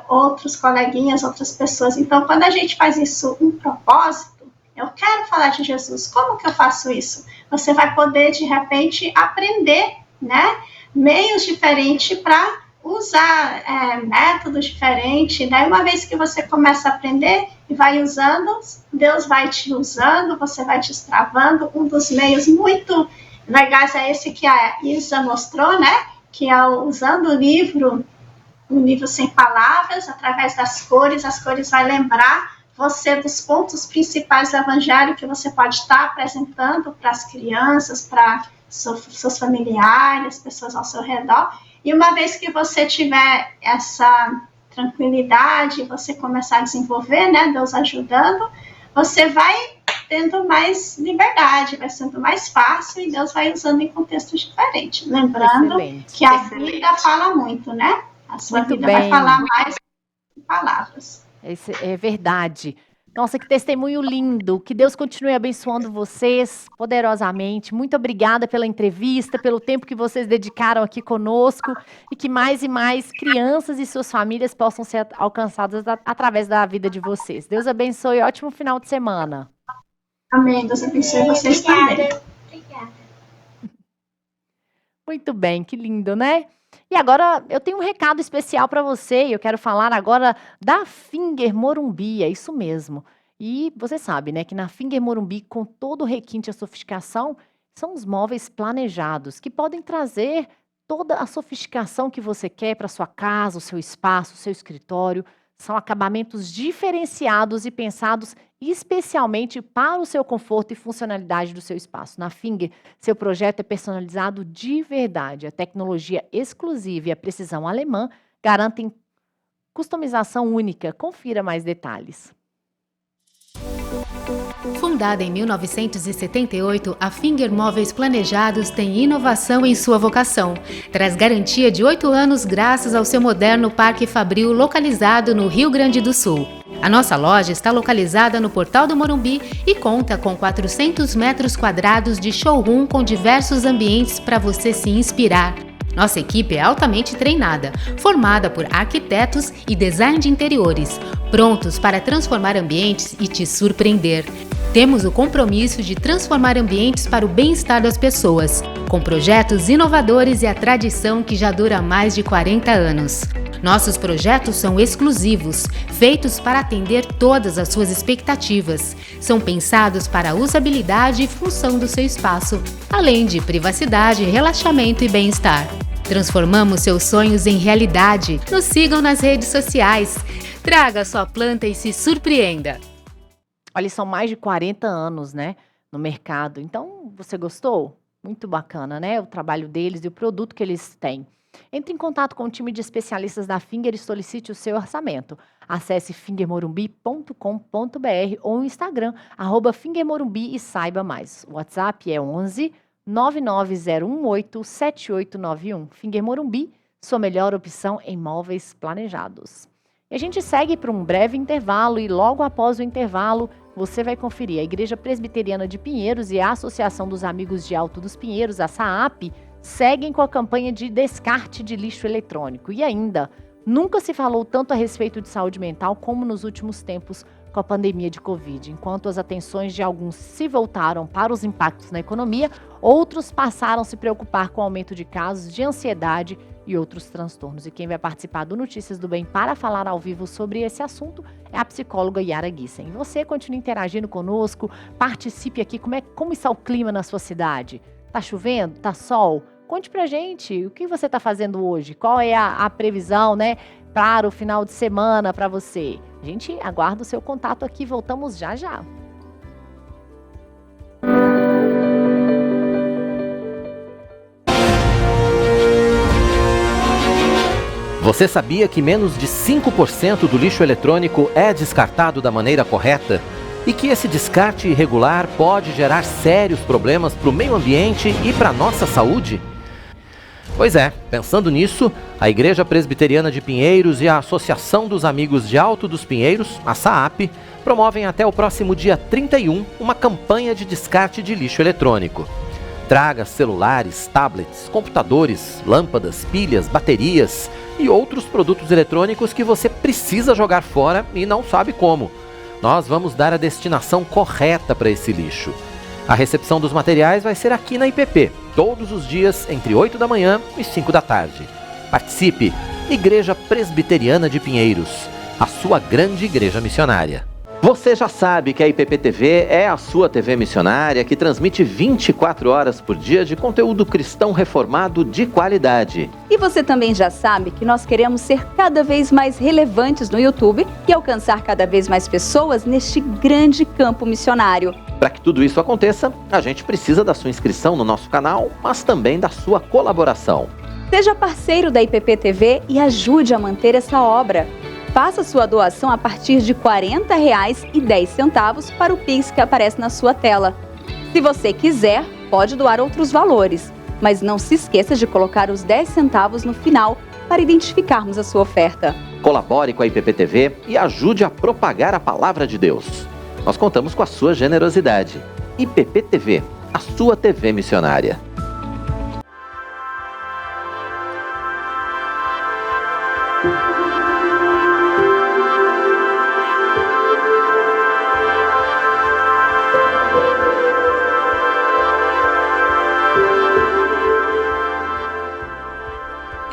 outros coleguinhas, outras pessoas. Então, quando a gente faz isso um propósito, eu quero falar de Jesus, como que eu faço isso? Você vai poder, de repente, aprender, né, meios diferentes para usar métodos diferentes, né? Uma vez que você começa a aprender e vai usando, Deus vai te usando, você vai destravando. Um dos meios muito legais é esse que a Isa mostrou, né? Que é usando o livro sem palavras, através das cores, as cores vai lembrar você dos pontos principais do Evangelho que você pode estar apresentando para as crianças, para seus familiares, pessoas ao seu redor. E uma vez que você tiver essa tranquilidade, você começar a desenvolver, né, Deus ajudando, você vai tendo mais liberdade, vai sendo mais fácil e Deus vai usando em contextos diferentes. Lembrando que a vida fala muito, né? A sua vida vai falar mais que palavras. É verdade. Nossa, que testemunho lindo. Que Deus continue abençoando vocês poderosamente. Muito obrigada pela entrevista, pelo tempo que vocês dedicaram aqui conosco e que mais e mais crianças e suas famílias possam ser alcançadas através da vida de vocês. Deus abençoe. Ótimo final de semana. Amém. Deus abençoe vocês também. Obrigada. Muito bem, que lindo, né? E agora eu tenho um recado especial para você e eu quero falar agora da Finger Morumbi, é isso mesmo. E você sabe, né, que na Finger Morumbi, com todo o requinte e a sofisticação, são os móveis planejados, que podem trazer toda a sofisticação que você quer para sua casa, o seu espaço, o seu escritório. São acabamentos diferenciados e pensados especialmente para o seu conforto e funcionalidade do seu espaço. Na Finger, seu projeto é personalizado de verdade. A tecnologia exclusiva e a precisão alemã garantem customização única. Confira mais detalhes. Fundada em 1978, a Finger Móveis Planejados tem inovação em sua vocação. Traz garantia de 8 anos graças ao seu moderno Parque Fabril localizado no Rio Grande do Sul. A nossa loja está localizada no Portal do Morumbi e conta com 400 metros quadrados de showroom com diversos ambientes para você se inspirar. Nossa equipe é altamente treinada, formada por arquitetos e design de interiores, prontos para transformar ambientes e te surpreender. Temos o compromisso de transformar ambientes para o bem-estar das pessoas, com projetos inovadores e a tradição que já dura mais de 40 anos. Nossos projetos são exclusivos, feitos para atender todas as suas expectativas. São pensados para a usabilidade e função do seu espaço, além de privacidade, relaxamento e bem-estar. Transformamos seus sonhos em realidade. Nos sigam nas redes sociais. Traga sua planta e se surpreenda. Olha, são mais de 40 anos, né? no mercado. Então, você gostou? Muito bacana, né? O trabalho deles e o produto que eles têm. Entre em contato com o time de especialistas da Finger e solicite o seu orçamento. Acesse fingermorumbi.com.br ou o Instagram, @fingermorumbi, e saiba mais. O WhatsApp é 11 99018 7891. Finger Morumbi, sua melhor opção em móveis planejados. E a gente segue para um breve intervalo e logo após o intervalo você vai conferir. A Igreja Presbiteriana de Pinheiros e a Associação dos Amigos de Alto dos Pinheiros, a SAAP, seguem com a campanha de descarte de lixo eletrônico. E ainda, nunca se falou tanto a respeito de saúde mental como nos últimos tempos com a pandemia de Covid. Enquanto as atenções de alguns se voltaram para os impactos na economia, outros passaram a se preocupar com o aumento de casos de ansiedade e outros transtornos. E quem vai participar do Notícias do Bem para falar ao vivo sobre esse assunto é a psicóloga Yara Gissen. E você continue interagindo conosco, participe aqui. Como está o clima na sua cidade? Tá chovendo? Tá sol? Conte pra gente o que você está fazendo hoje. Qual é a previsão, né, para o final de semana para você? A gente aguarda o seu contato aqui. Voltamos já já. Você sabia que menos de 5% do lixo eletrônico é descartado da maneira correta? E que esse descarte irregular pode gerar sérios problemas para o meio ambiente e para a nossa saúde? Pois é, pensando nisso, a Igreja Presbiteriana de Pinheiros e a Associação dos Amigos de Alto dos Pinheiros, a SAAP, promovem até o próximo dia 31 uma campanha de descarte de lixo eletrônico. Traga celulares, tablets, computadores, lâmpadas, pilhas, baterias e outros produtos eletrônicos que você precisa jogar fora e não sabe como. Nós vamos dar a destinação correta para esse lixo. A recepção dos materiais vai ser aqui na IPP, todos os dias entre 8 da manhã e 5 da tarde. Participe! Igreja Presbiteriana de Pinheiros, a sua grande igreja missionária. Você já sabe que a IPP TV é a sua TV missionária que transmite 24 horas por dia de conteúdo cristão reformado de qualidade. E você também já sabe que nós queremos ser cada vez mais relevantes no YouTube e alcançar cada vez mais pessoas neste grande campo missionário. Para que tudo isso aconteça, a gente precisa da sua inscrição no nosso canal, mas também da sua colaboração. Seja parceiro da IPP TV e ajude a manter essa obra. Faça sua doação a partir de R$ 40,10 para o Pix que aparece na sua tela. Se você quiser, pode doar outros valores, mas não se esqueça de colocar os 10 centavos no final para identificarmos a sua oferta. Colabore com a IPP TV e ajude a propagar a palavra de Deus. Nós contamos com a sua generosidade. IPP TV, a sua TV missionária.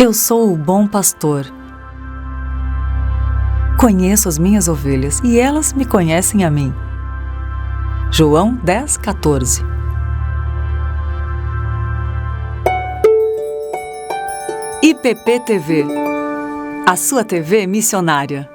Eu sou o bom pastor. Conheço as minhas ovelhas e elas me conhecem a mim. João 10:14. IPP TV, a sua TV missionária.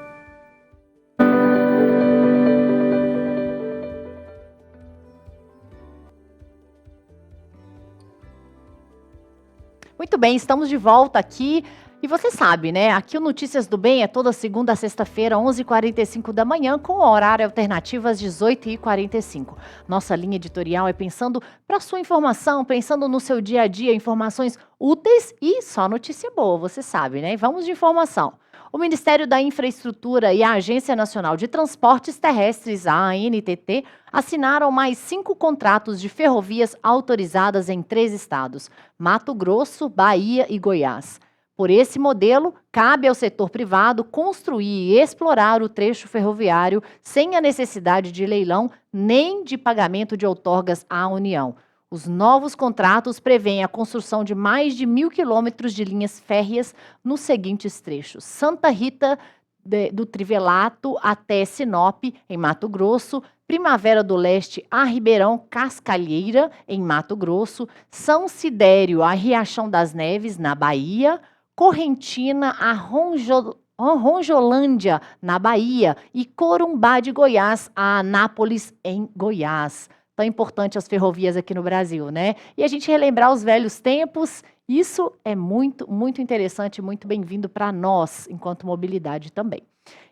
Muito bem, estamos de volta aqui. E você sabe, né? Aqui o Notícias do Bem é toda segunda a sexta-feira, 11h45 da manhã, com horário alternativo às 18h45. Nossa linha editorial é pensando para sua informação, pensando no seu dia a dia, informações úteis e só notícia boa, você sabe, né? Vamos de informação. O Ministério da Infraestrutura e a Agência Nacional de Transportes Terrestres, a ANTT, assinaram mais 5 contratos de ferrovias autorizadas em 3 estados: Mato Grosso, Bahia e Goiás. Por esse modelo, cabe ao setor privado construir e explorar o trecho ferroviário sem a necessidade de leilão nem de pagamento de outorgas à União. Os novos contratos prevêem a construção de mais de 1.000 quilômetros de linhas férreas nos seguintes trechos: Santa Rita do Trivelato até Sinop, em Mato Grosso; Primavera do Leste a Ribeirão Cascalheira, em Mato Grosso; São Sidério a Riachão das Neves, na Bahia; Correntina a Ronjolândia, na Bahia; e Corumbá de Goiás a Anápolis, em Goiás. tão importante as ferrovias aqui no Brasil, né? E a gente relembrar os velhos tempos, isso é muito, muito interessante, muito bem-vindo para nós, enquanto mobilidade também.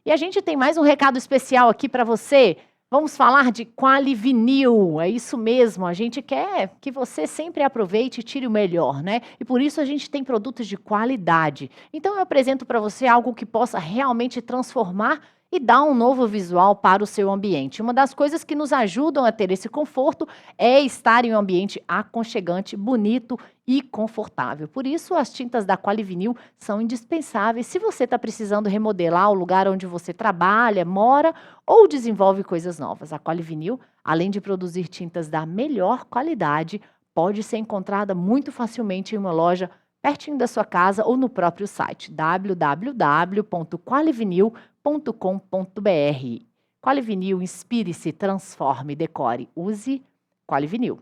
E a gente tem mais um recado especial aqui para você. Vamos falar de Qualivinil, é isso mesmo, a gente quer que você sempre aproveite e tire o melhor, né? E por isso a gente tem produtos de qualidade. Então eu apresento para você algo que possa realmente transformar e dar um novo visual para o seu ambiente. Uma das coisas que nos ajudam a ter esse conforto é estar em um ambiente aconchegante, bonito e confortável. Por isso, as tintas da Qualivinil são indispensáveis se você está precisando remodelar o lugar onde você trabalha, mora ou desenvolve coisas novas. A Qualivinil, além de produzir tintas da melhor qualidade, pode ser encontrada muito facilmente em uma loja pertinho da sua casa ou no próprio site www.qualivinil.com.br. Qualivinil, inspire-se, transforme, decore, use Qualivinil.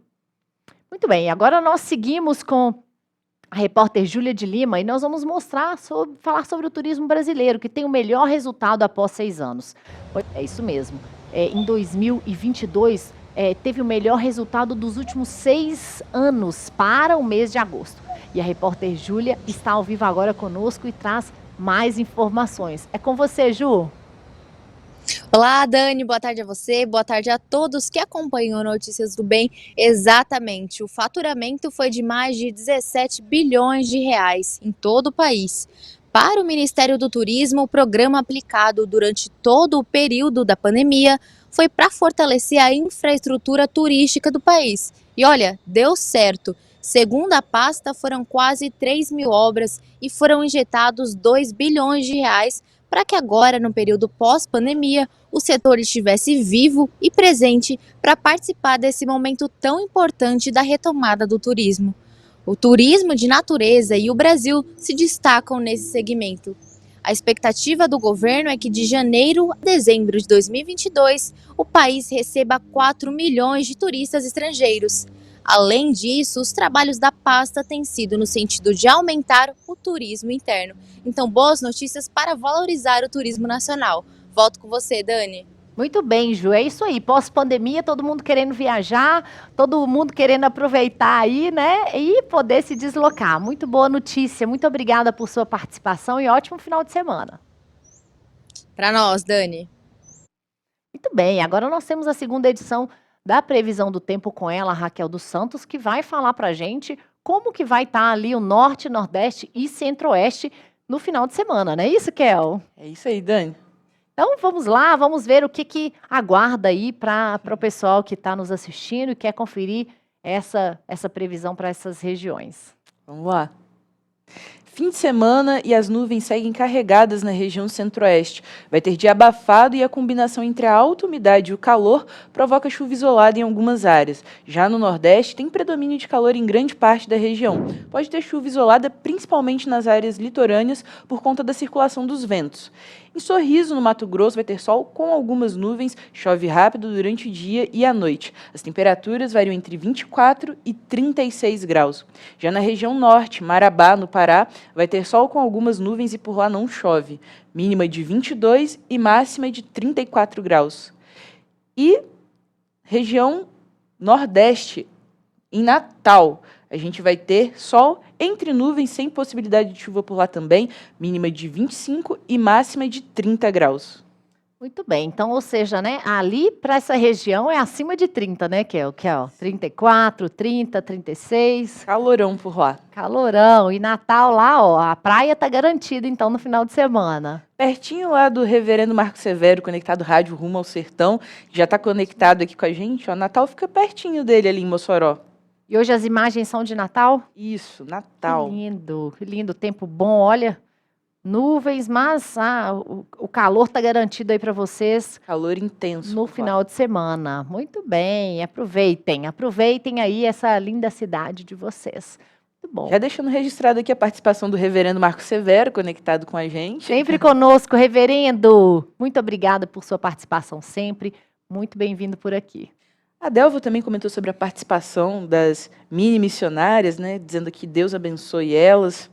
Muito bem, agora nós seguimos com a repórter Júlia de Lima e nós vamos falar sobre o turismo brasileiro, que tem o melhor resultado após 6 anos. É isso mesmo. Em 2022, teve o melhor resultado dos últimos 6 anos para o mês de agosto. E a repórter Júlia está ao vivo agora conosco e traz mais informações. É com você, Ju. Olá, Dani, boa tarde a você, boa tarde a todos que acompanham Notícias do Bem. Exatamente, o faturamento foi de mais de 17 bilhões de reais em todo o país. Para o Ministério do Turismo, o programa aplicado durante todo o período da pandemia foi para fortalecer a infraestrutura turística do país. E olha, deu certo. Segundo a pasta, foram quase 3 mil obras e foram injetados 2 bilhões de reais para que agora, no período pós-pandemia, o setor estivesse vivo e presente para participar desse momento tão importante da retomada do turismo. O turismo de natureza e o Brasil se destacam nesse segmento. A expectativa do governo é que de janeiro a dezembro de 2022, o país receba 4 milhões de turistas estrangeiros. Além disso, os trabalhos da pasta têm sido no sentido de aumentar o turismo interno. Então, boas notícias para valorizar o turismo nacional. Volto com você, Dani. Muito bem, Ju, é isso aí. Pós-pandemia, todo mundo querendo viajar, todo mundo querendo aproveitar aí, né? E poder se deslocar. Muito boa notícia. Muito obrigada por sua participação e ótimo final de semana. Para nós, Dani. Muito bem, agora nós temos a segunda edição da previsão do tempo com ela, Raquel dos Santos, que vai falar pra gente como que vai estar ali o norte, nordeste e centro-oeste no final de semana, não é isso, Kel? É isso aí, Dani. Então vamos lá, vamos ver o que aguarda aí para o pessoal que está nos assistindo e quer conferir essa previsão para essas regiões. Vamos lá. Fim de semana e as nuvens seguem carregadas na região centro-oeste. Vai ter dia abafado e a combinação entre a alta umidade e o calor provoca chuva isolada em algumas áreas. Já no nordeste, tem predomínio de calor em grande parte da região. Pode ter chuva isolada principalmente nas áreas litorâneas por conta da circulação dos ventos. Em Sorriso, no Mato Grosso, vai ter sol com algumas nuvens, chove rápido durante o dia e a noite. As temperaturas variam entre 24 e 36 graus. Já na região norte, Marabá, no Pará, vai ter sol com algumas nuvens e por lá não chove. Mínima de 22 e máxima de 34 graus. E região nordeste, em Natal, a gente vai ter sol entre nuvens, sem possibilidade de chuva por lá também, mínima de 25 e máxima de 30 graus. Muito bem, então, ou seja, né, ali para essa região é acima de 30, né, Kel? 34, 30, 36. Calorão por lá. Calorão. E Natal lá, ó, a praia tá garantida, então, no final de semana. Pertinho lá do reverendo Marco Severo, conectado rádio rumo ao sertão, já está conectado aqui com a gente, ó, Natal fica pertinho dele ali em Mossoró. E hoje as imagens são de Natal? Isso, Natal. Que lindo, tempo bom, olha, nuvens, mas o calor tá garantido aí para vocês. Calor intenso. No final de semana. Muito bem, aproveitem aí essa linda cidade de vocês. Muito bom. Já deixando registrado aqui a participação do reverendo Marco Severo, conectado com a gente. Sempre conosco, reverendo. Muito obrigada por sua participação sempre. Muito bem-vindo por aqui. A Delva também comentou sobre a participação das mini missionárias, né? Dizendo que Deus abençoe elas.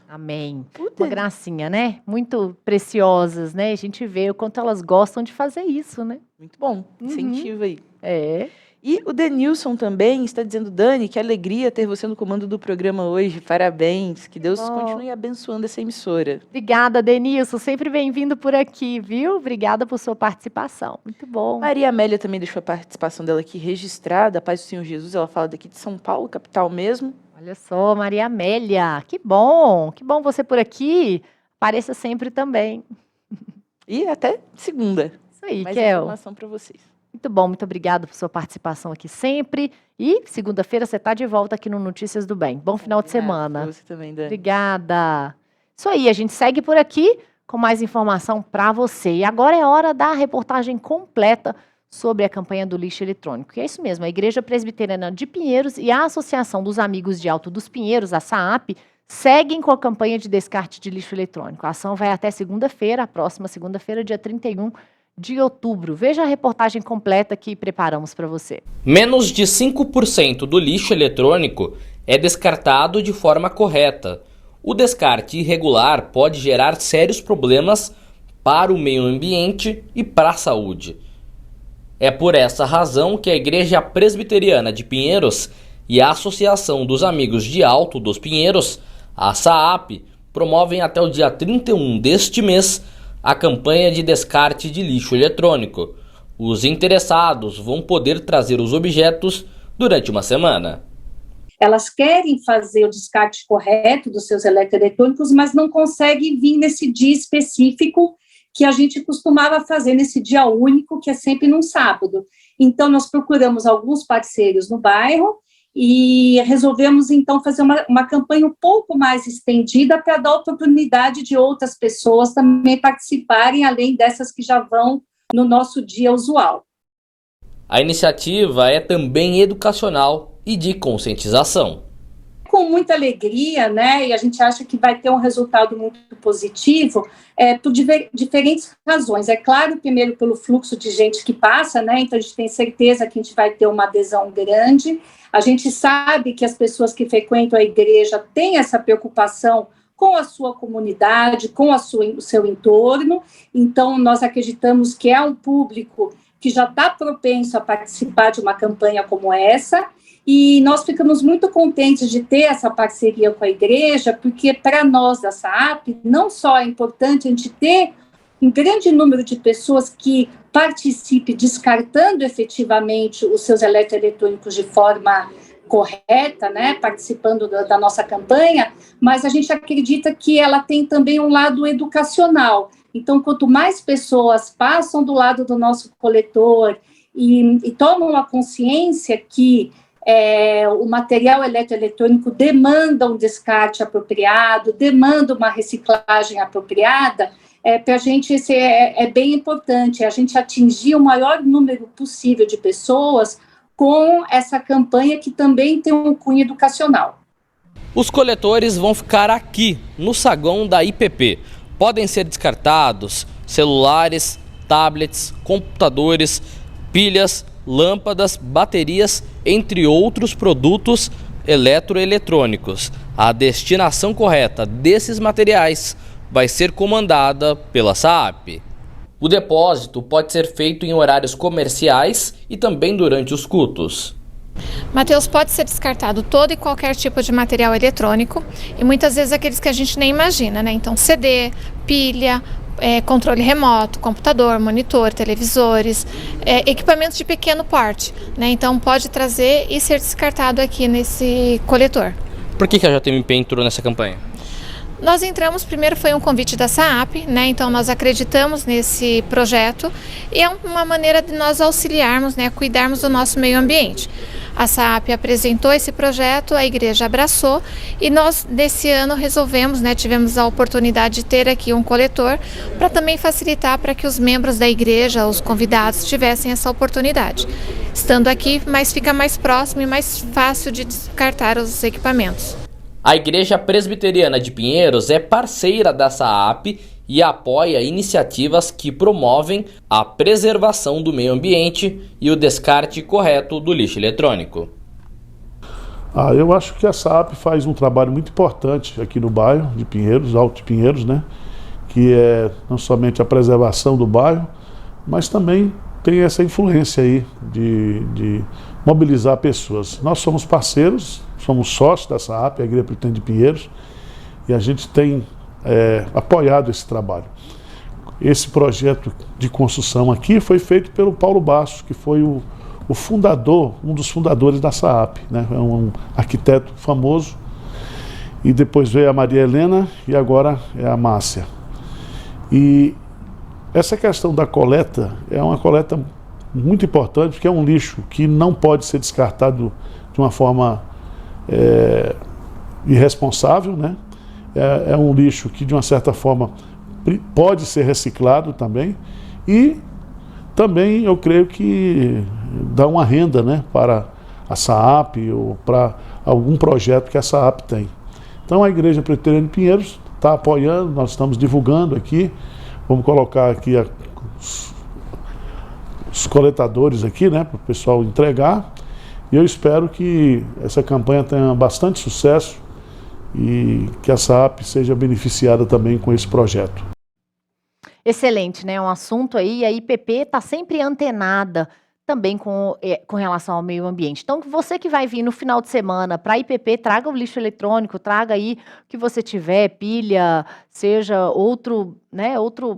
Amém. Uma gracinha, né? Muito preciosas, né? A gente vê o quanto elas gostam de fazer isso, né? Muito bom. Incentivo aí. É. E o Denilson também está dizendo, Dani, que alegria ter você no comando do programa hoje. Parabéns. Que Deus continue abençoando essa emissora. Obrigada, Denilson. Sempre bem-vindo por aqui, viu? Obrigada por sua participação. Muito bom. Maria Amélia também deixou a participação dela aqui registrada. A paz do Senhor Jesus. Ela fala daqui de São Paulo, capital mesmo. Olha só, Maria Amélia. Que bom você por aqui. Apareça sempre também. E até segunda. Isso aí, mais Kel. informação para vocês. Muito bom, muito obrigada por sua participação aqui sempre. E segunda-feira você está de volta aqui no Notícias do Bem. Bom final de semana. Você também, Dani. Obrigada. Isso aí, a gente segue por aqui com mais informação para você. E agora é hora da reportagem completa sobre a campanha do lixo eletrônico. E é isso mesmo, a Igreja Presbiteriana de Pinheiros e a Associação dos Amigos de Alto dos Pinheiros, a SAAP, seguem com a campanha de descarte de lixo eletrônico. A ação vai até segunda-feira, a próxima segunda-feira, dia 31 de outubro. Veja a reportagem completa que preparamos para você. Menos de 5% do lixo eletrônico é descartado de forma correta. O descarte irregular pode gerar sérios problemas para o meio ambiente e para a saúde. É por essa razão que a Igreja Presbiteriana de Pinheiros e a Associação dos Amigos de Alto dos Pinheiros, a SAAP, promovem até o dia 31 deste mês a campanha de descarte de lixo eletrônico. Os interessados vão poder trazer os objetos durante uma semana. Elas querem fazer o descarte correto dos seus eletroeletrônicos, mas não conseguem vir nesse dia específico que a gente costumava fazer, nesse dia único, que é sempre num sábado. Então, nós procuramos alguns parceiros no bairro e resolvemos, então, fazer uma campanha um pouco mais estendida para dar oportunidade de outras pessoas também participarem, além dessas que já vão no nosso dia usual. A iniciativa é também educacional e de conscientização. Com muita alegria, né, e a gente acha que vai ter um resultado muito positivo, por diferentes razões. É claro, primeiro, pelo fluxo de gente que passa, né, então a gente tem certeza que a gente vai ter uma adesão grande. A gente sabe que as pessoas que frequentam a igreja têm essa preocupação com a sua comunidade, com o seu entorno, então nós acreditamos que é um público que já está propenso a participar de uma campanha como essa, e nós ficamos muito contentes de ter essa parceria com a igreja, porque para nós da SAAP, não só é importante a gente ter um grande número de pessoas que participe descartando efetivamente os seus eletroeletrônicos de forma correta, né, participando da nossa campanha, mas a gente acredita que ela tem também um lado educacional. Então, quanto mais pessoas passam do lado do nosso coletor e tomam a consciência que o material eletroeletrônico demanda um descarte apropriado, demanda uma reciclagem apropriada, para a gente isso é bem importante, a gente atingir o maior número possível de pessoas com essa campanha que também tem um cunho educacional. Os coletores vão ficar aqui, no saguão da IPP. Podem ser descartados celulares, tablets, computadores, pilhas, lâmpadas, baterias, entre outros produtos eletroeletrônicos. A destinação correta desses materiais vai ser comandada pela SAAP. O depósito pode ser feito em horários comerciais e também durante os cultos. Mateus, pode ser descartado todo e qualquer tipo de material eletrônico e muitas vezes aqueles que a gente nem imagina, né? Então CD, pilha, controle remoto, computador, monitor, televisores, equipamentos de pequeno porte, né? Então pode trazer e ser descartado aqui nesse coletor. Por que a JMP entrou nessa campanha? Nós entramos, primeiro foi um convite da SAAP, né? Então nós acreditamos nesse projeto e é uma maneira de nós auxiliarmos, né? Cuidarmos do nosso meio ambiente. A SAAP apresentou esse projeto, a igreja abraçou e nós, nesse ano, resolvemos, né? Tivemos a oportunidade de ter aqui um coletor para também facilitar para que os membros da igreja, os convidados, tivessem essa oportunidade. Estando aqui, mas fica mais próximo e mais fácil de descartar os equipamentos. A Igreja Presbiteriana de Pinheiros é parceira da SAAP e apoia iniciativas que promovem a preservação do meio ambiente e o descarte correto do lixo eletrônico. Eu acho que a SAAP faz um trabalho muito importante aqui no bairro de Pinheiros, Alto de Pinheiros, né? Que é não somente a preservação do bairro, mas também tem essa influência aí de mobilizar pessoas. Nós somos parceiros, somos sócios da SAAP, a Igreja Presbiteriana de Pinheiros, e a gente tem apoiado esse trabalho. Esse projeto de construção aqui foi feito pelo Paulo Bastos, que foi o fundador, um dos fundadores da SAAP, né? É um arquiteto famoso, e depois veio a Maria Helena e agora é a Márcia. E essa questão da coleta é uma coleta muito importante, porque é um lixo que não pode ser descartado de uma forma irresponsável, né? É um lixo que, de uma certa forma, pode ser reciclado também, e também eu creio que dá uma renda, né, para a SAAP ou para algum projeto que a SAAP tem. Então a Igreja Presbiteriana de Pinheiros está apoiando, nós estamos divulgando aqui, vamos colocar aqui os coletadores aqui, né, para o pessoal entregar, e eu espero que essa campanha tenha bastante sucesso e que a SAAP seja beneficiada também com esse projeto. Excelente, né? Um assunto aí, a IPP está sempre antenada também com relação ao meio ambiente. Então, você que vai vir no final de semana para a IPP, traga o lixo eletrônico, traga aí o que você tiver, pilha, seja outro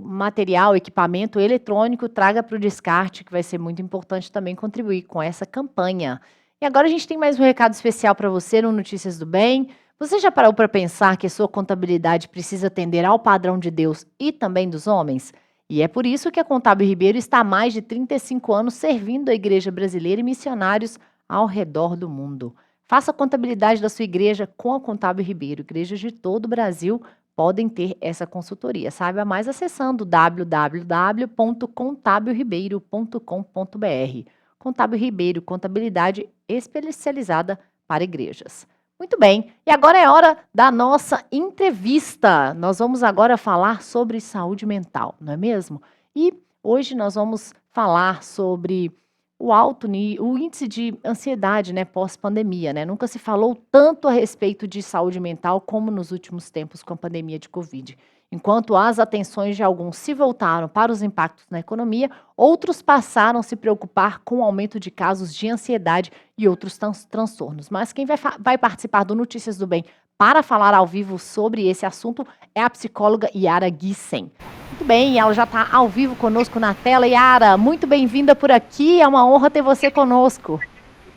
material, equipamento eletrônico, traga para o descarte, que vai ser muito importante também contribuir com essa campanha. E agora a gente tem mais um recado especial para você no Notícias do Bem. Você já parou para pensar que a sua contabilidade precisa atender ao padrão de Deus e também dos homens? E é por isso que a Contábil Ribeiro está há mais de 35 anos servindo a igreja brasileira e missionários ao redor do mundo. Faça a contabilidade da sua igreja com a Contábil Ribeiro. Igrejas de todo o Brasil podem ter essa consultoria. Saiba mais acessando www.contabilribeiro.com.br. Contábil Ribeiro, contabilidade especializada para igrejas. Muito bem, e agora é hora da nossa entrevista. Nós vamos agora falar sobre saúde mental, não é mesmo? E hoje nós vamos falar sobre o índice de ansiedade, né, pós-pandemia, né? Nunca se falou tanto a respeito de saúde mental como nos últimos tempos com a pandemia de Covid. Enquanto as atenções de alguns se voltaram para os impactos na economia, outros passaram a se preocupar com o aumento de casos de ansiedade e outros transtornos. Mas quem vai participar do Notícias do Bem para falar ao vivo sobre esse assunto é a psicóloga Yara Gissen. Muito bem, ela já está ao vivo conosco na tela. Yara, muito bem-vinda por aqui, é uma honra ter você conosco.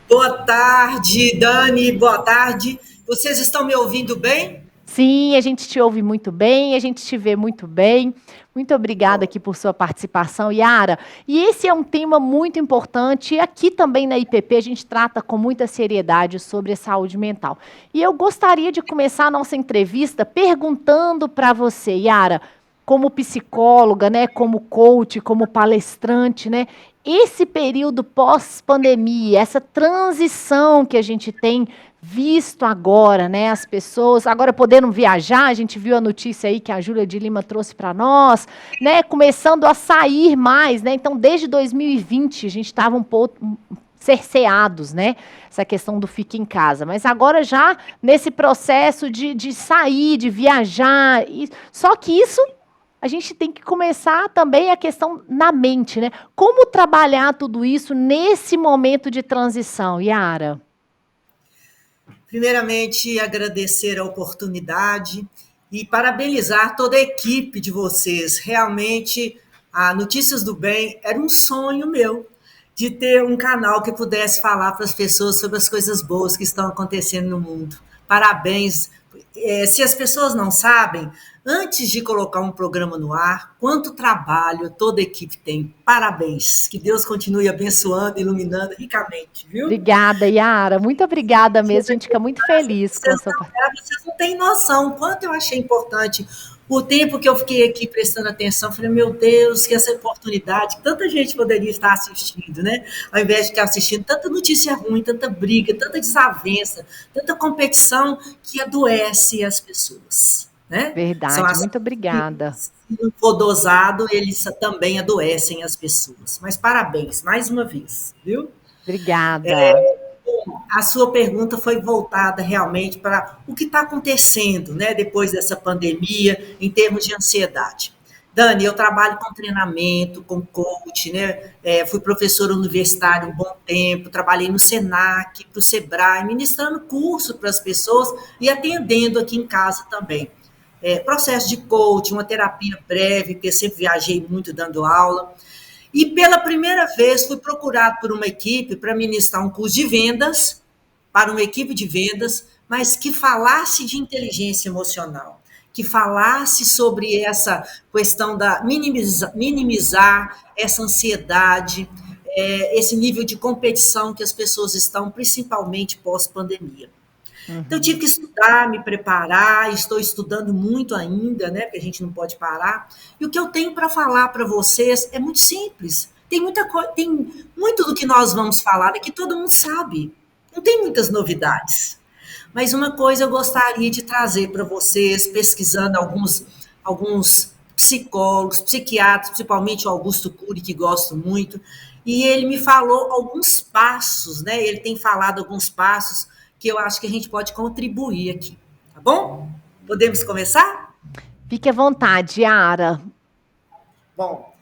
Boa tarde, Dani, boa tarde. Vocês estão me ouvindo bem? Sim, a gente te ouve muito bem, a gente te vê muito bem. Muito obrigada aqui por sua participação, Yara. E esse é um tema muito importante. E aqui também na IPP a gente trata com muita seriedade sobre a saúde mental. E eu gostaria de começar a nossa entrevista perguntando para você, Yara, como psicóloga, né, como coach, como palestrante, né, esse período pós-pandemia, essa transição que a gente tem visto agora, né, as pessoas agora podendo viajar, a gente viu a notícia aí que a Júlia de Lima trouxe para nós, né, começando a sair mais, né, então desde 2020 a gente estava um pouco cerceados, né, essa questão do fique em casa, mas agora já nesse processo de sair, de viajar, só que isso a gente tem que começar também a questão na mente, né, como trabalhar tudo isso nesse momento de transição, Yara? Primeiramente, agradecer a oportunidade e parabenizar toda a equipe de vocês. Realmente, a Notícias do Bem era um sonho meu de ter um canal que pudesse falar para as pessoas sobre as coisas boas que estão acontecendo no mundo. Parabéns. Se as pessoas não sabem, antes de colocar um programa no ar, quanto trabalho toda a equipe tem. Parabéns. Que Deus continue abençoando, iluminando ricamente, viu? Obrigada, Yara. Muito obrigada mesmo. A gente fica muito feliz com a sua participação. Vocês não têm noção o quanto eu achei importante. O tempo que eu fiquei aqui prestando atenção, falei, meu Deus, que essa oportunidade, que tanta gente poderia estar assistindo, né? Ao invés de ficar assistindo tanta notícia ruim, tanta briga, tanta desavença, tanta competição que adoece as pessoas, né? Verdade, muito obrigada. Se não for dosado, eles também adoecem as pessoas. Mas parabéns, mais uma vez, viu? Obrigada. A sua pergunta foi voltada realmente para o que está acontecendo, né, depois dessa pandemia, em termos de ansiedade. Dani, eu trabalho com treinamento, com coach, né? Fui professora universitária um bom tempo, trabalhei no Senac, para o Sebrae, ministrando curso para as pessoas e atendendo aqui em casa também. Processo de coaching, uma terapia breve, porque eu sempre viajei muito dando aula. E pela primeira vez fui procurado por uma equipe para ministrar um curso de vendas, para uma equipe de vendas, mas que falasse de inteligência emocional, que falasse sobre essa questão da minimizar essa ansiedade, esse nível de competição que as pessoas estão, principalmente pós-pandemia. Então, eu tive que estudar, me preparar, estou estudando muito ainda, né, porque a gente não pode parar. E o que eu tenho para falar para vocês é muito simples. Tem muito do que nós vamos falar que todo mundo sabe. Não tem muitas novidades. Mas uma coisa eu gostaria de trazer para vocês, pesquisando alguns psicólogos, psiquiatras, principalmente o Augusto Cury, que gosto muito, e ele me falou alguns passos, né? Ele tem falado alguns passos que eu acho que a gente pode contribuir aqui, tá bom? Podemos começar? Fique à vontade, Yara. Bom,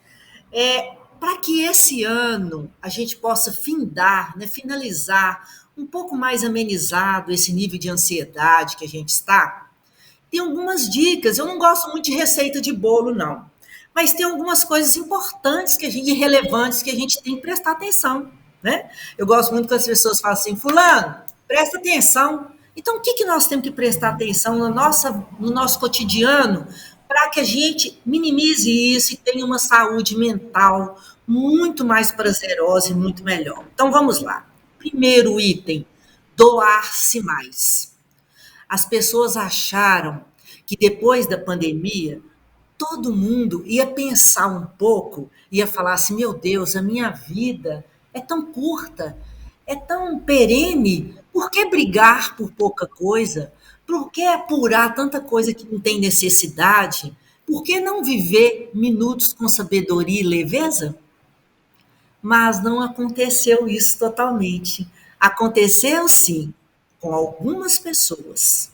para que esse ano a gente possa findar, né, finalizar um pouco mais amenizado esse nível de ansiedade que a gente está, tem algumas dicas. Eu não gosto muito de receita de bolo, não, mas tem algumas coisas importantes e relevantes que a gente tem que prestar atenção, né? Eu gosto muito quando as pessoas falam assim, fulano, presta atenção. Então, o que nós temos que prestar atenção no nosso cotidiano para que a gente minimize isso e tenha uma saúde mental muito mais prazerosa e muito melhor? Então, vamos lá. Primeiro item, doar-se mais. As pessoas acharam que depois da pandemia, todo mundo ia pensar um pouco, ia falar assim, meu Deus, a minha vida é tão curta, é tão perene, por que brigar por pouca coisa? Por que apurar tanta coisa que não tem necessidade? Por que não viver minutos com sabedoria e leveza? Mas não aconteceu isso totalmente. Aconteceu, sim, com algumas pessoas.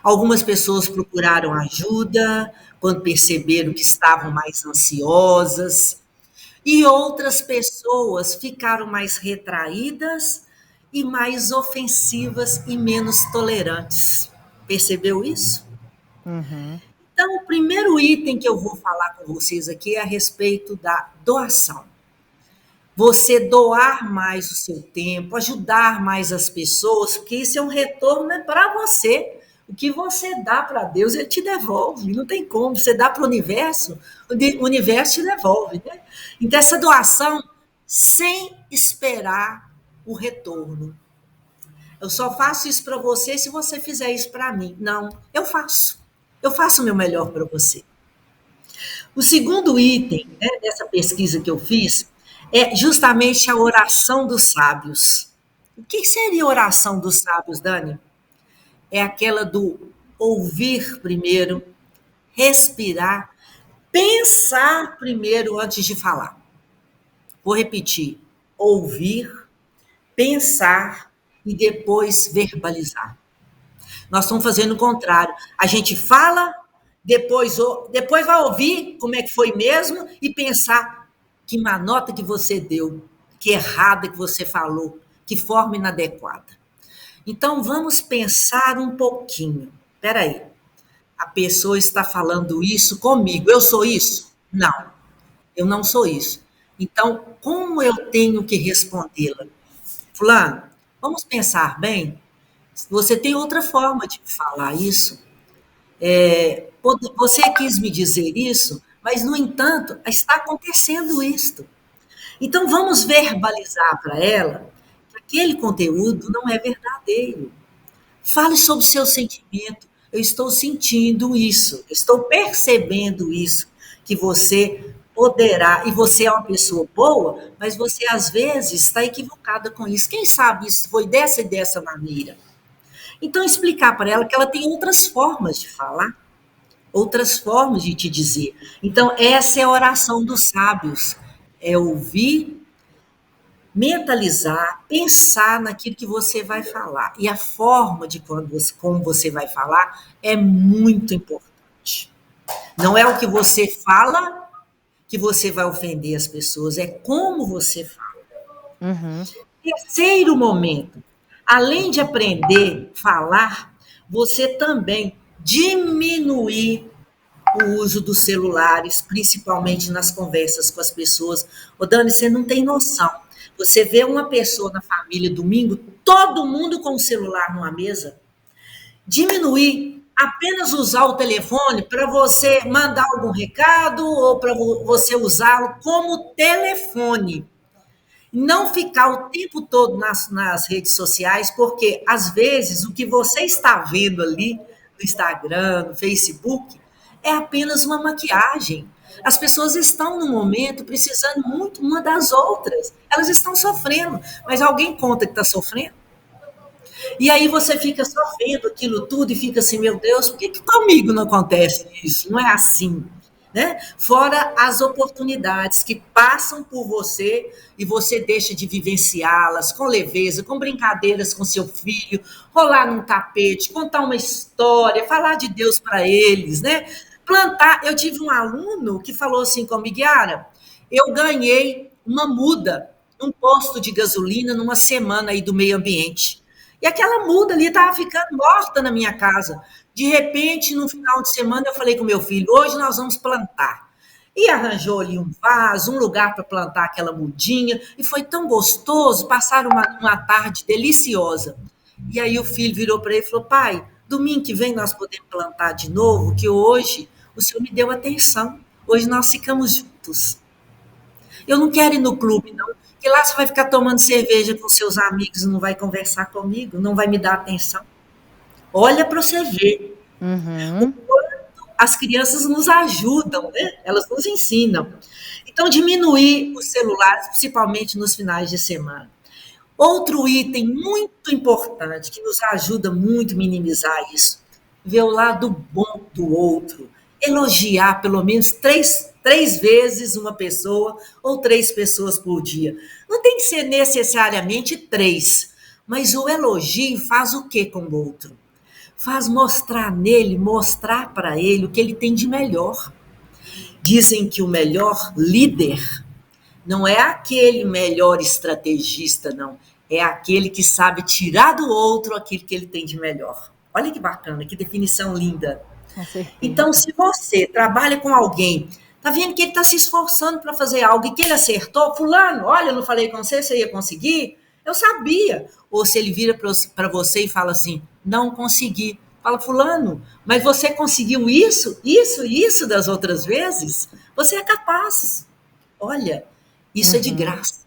Algumas pessoas procuraram ajuda quando perceberam que estavam mais ansiosas, e outras pessoas ficaram mais retraídas e mais ofensivas e menos tolerantes. Percebeu isso? Então, o primeiro item que eu vou falar com vocês aqui é a respeito da doação. Você doar mais o seu tempo, ajudar mais as pessoas, porque isso é um retorno para você. O que você dá para Deus, Ele te devolve, não tem como. Você dá para o universo te devolve, né? Então, essa doação, sem esperar o retorno. Eu só faço isso para você se você fizer isso para mim. Não, eu faço. Eu faço o meu melhor para você. O segundo item, né, dessa pesquisa que eu fiz é justamente a oração dos sábios. O que seria a oração dos sábios, Dani? É aquela do ouvir primeiro, respirar, pensar primeiro antes de falar. Vou repetir. Ouvir, pensar e depois verbalizar. Nós estamos fazendo o contrário. A gente fala, depois vai ouvir como é que foi mesmo e pensar que má nota que você deu, que errada que você falou, que forma inadequada. Então, vamos pensar um pouquinho. Espera aí. A pessoa está falando isso comigo. Eu sou isso? Não, eu não sou isso. Então, como eu tenho que respondê-la? Fulano, vamos pensar bem? Você tem outra forma de falar isso. Você quis me dizer isso, mas, no entanto, está acontecendo isto. Então, vamos verbalizar para ela que aquele conteúdo não é verdadeiro. Fale sobre o seu sentimento. Eu estou sentindo isso, estou percebendo isso, que você poderá, e você é uma pessoa boa, mas você, às vezes, está equivocada com isso. Quem sabe isso foi dessa e dessa maneira? Então, explicar para ela que ela tem outras formas de falar, outras formas de te dizer. Então, essa é a oração dos sábios. É ouvir, mentalizar, pensar naquilo que você vai falar. E a forma de como você vai falar é muito importante. Não é o que você fala que você vai ofender as pessoas, é como você fala. Uhum. Terceiro momento, além de aprender a falar, você também diminuir o uso dos celulares, principalmente nas conversas com as pessoas. Ô, Dani, você não tem noção. Você vê uma pessoa na família domingo, todo mundo com o celular numa mesa, diminuir, apenas usar o telefone para você mandar algum recado ou para você usá-lo como telefone. Não ficar o tempo todo nas redes sociais, porque, às vezes, o que você está vendo ali no Instagram, no Facebook, é apenas uma maquiagem. As pessoas estão, no momento, precisando muito uma das outras. Elas estão sofrendo, mas alguém conta que está sofrendo? E aí você fica só vendo aquilo tudo e fica assim, meu Deus, por que comigo não acontece isso? Não é assim. Né? Fora as oportunidades que passam por você e você deixa de vivenciá-las com leveza, com brincadeiras com seu filho, rolar num tapete, contar uma história, falar de Deus para eles, né? Plantar. Eu tive um aluno que falou assim comigo, Yara, eu ganhei uma muda num posto de gasolina numa semana aí do meio ambiente. E aquela muda ali estava ficando morta na minha casa. De repente, no final de semana, eu falei com meu filho, hoje nós vamos plantar. E arranjou ali um vaso, um lugar para plantar aquela mudinha, e foi tão gostoso, passaram uma tarde deliciosa. E aí o filho virou para ele e falou, pai, domingo que vem nós podemos plantar de novo, que hoje o senhor me deu atenção, hoje nós ficamos juntos. Eu não quero ir no clube, não, porque lá você vai ficar tomando cerveja com seus amigos, não vai conversar comigo, não vai me dar atenção. Olha para você ver. Uhum. O quanto as crianças nos ajudam, né? Elas nos ensinam. Então, diminuir os celulares, principalmente nos finais de semana. Outro item muito importante, que nos ajuda muito a minimizar isso, ver o lado bom do outro. Elogiar pelo menos três vezes uma pessoa ou 3 pessoas por dia. Não tem que ser necessariamente 3, mas o elogio faz o quê com o outro? Faz mostrar para ele o que ele tem de melhor. Dizem que o melhor líder não é aquele melhor estrategista, não. É aquele que sabe tirar do outro aquilo que ele tem de melhor. Olha que bacana, que definição linda. Então, se você trabalha com alguém, tá vendo que ele está se esforçando para fazer algo e que ele acertou, fulano, olha, eu não falei com você, você ia conseguir? Eu sabia. Ou se ele vira para você e fala assim, não consegui. Fala, fulano, mas você conseguiu isso das outras vezes? Você é capaz. Olha, isso é de graça.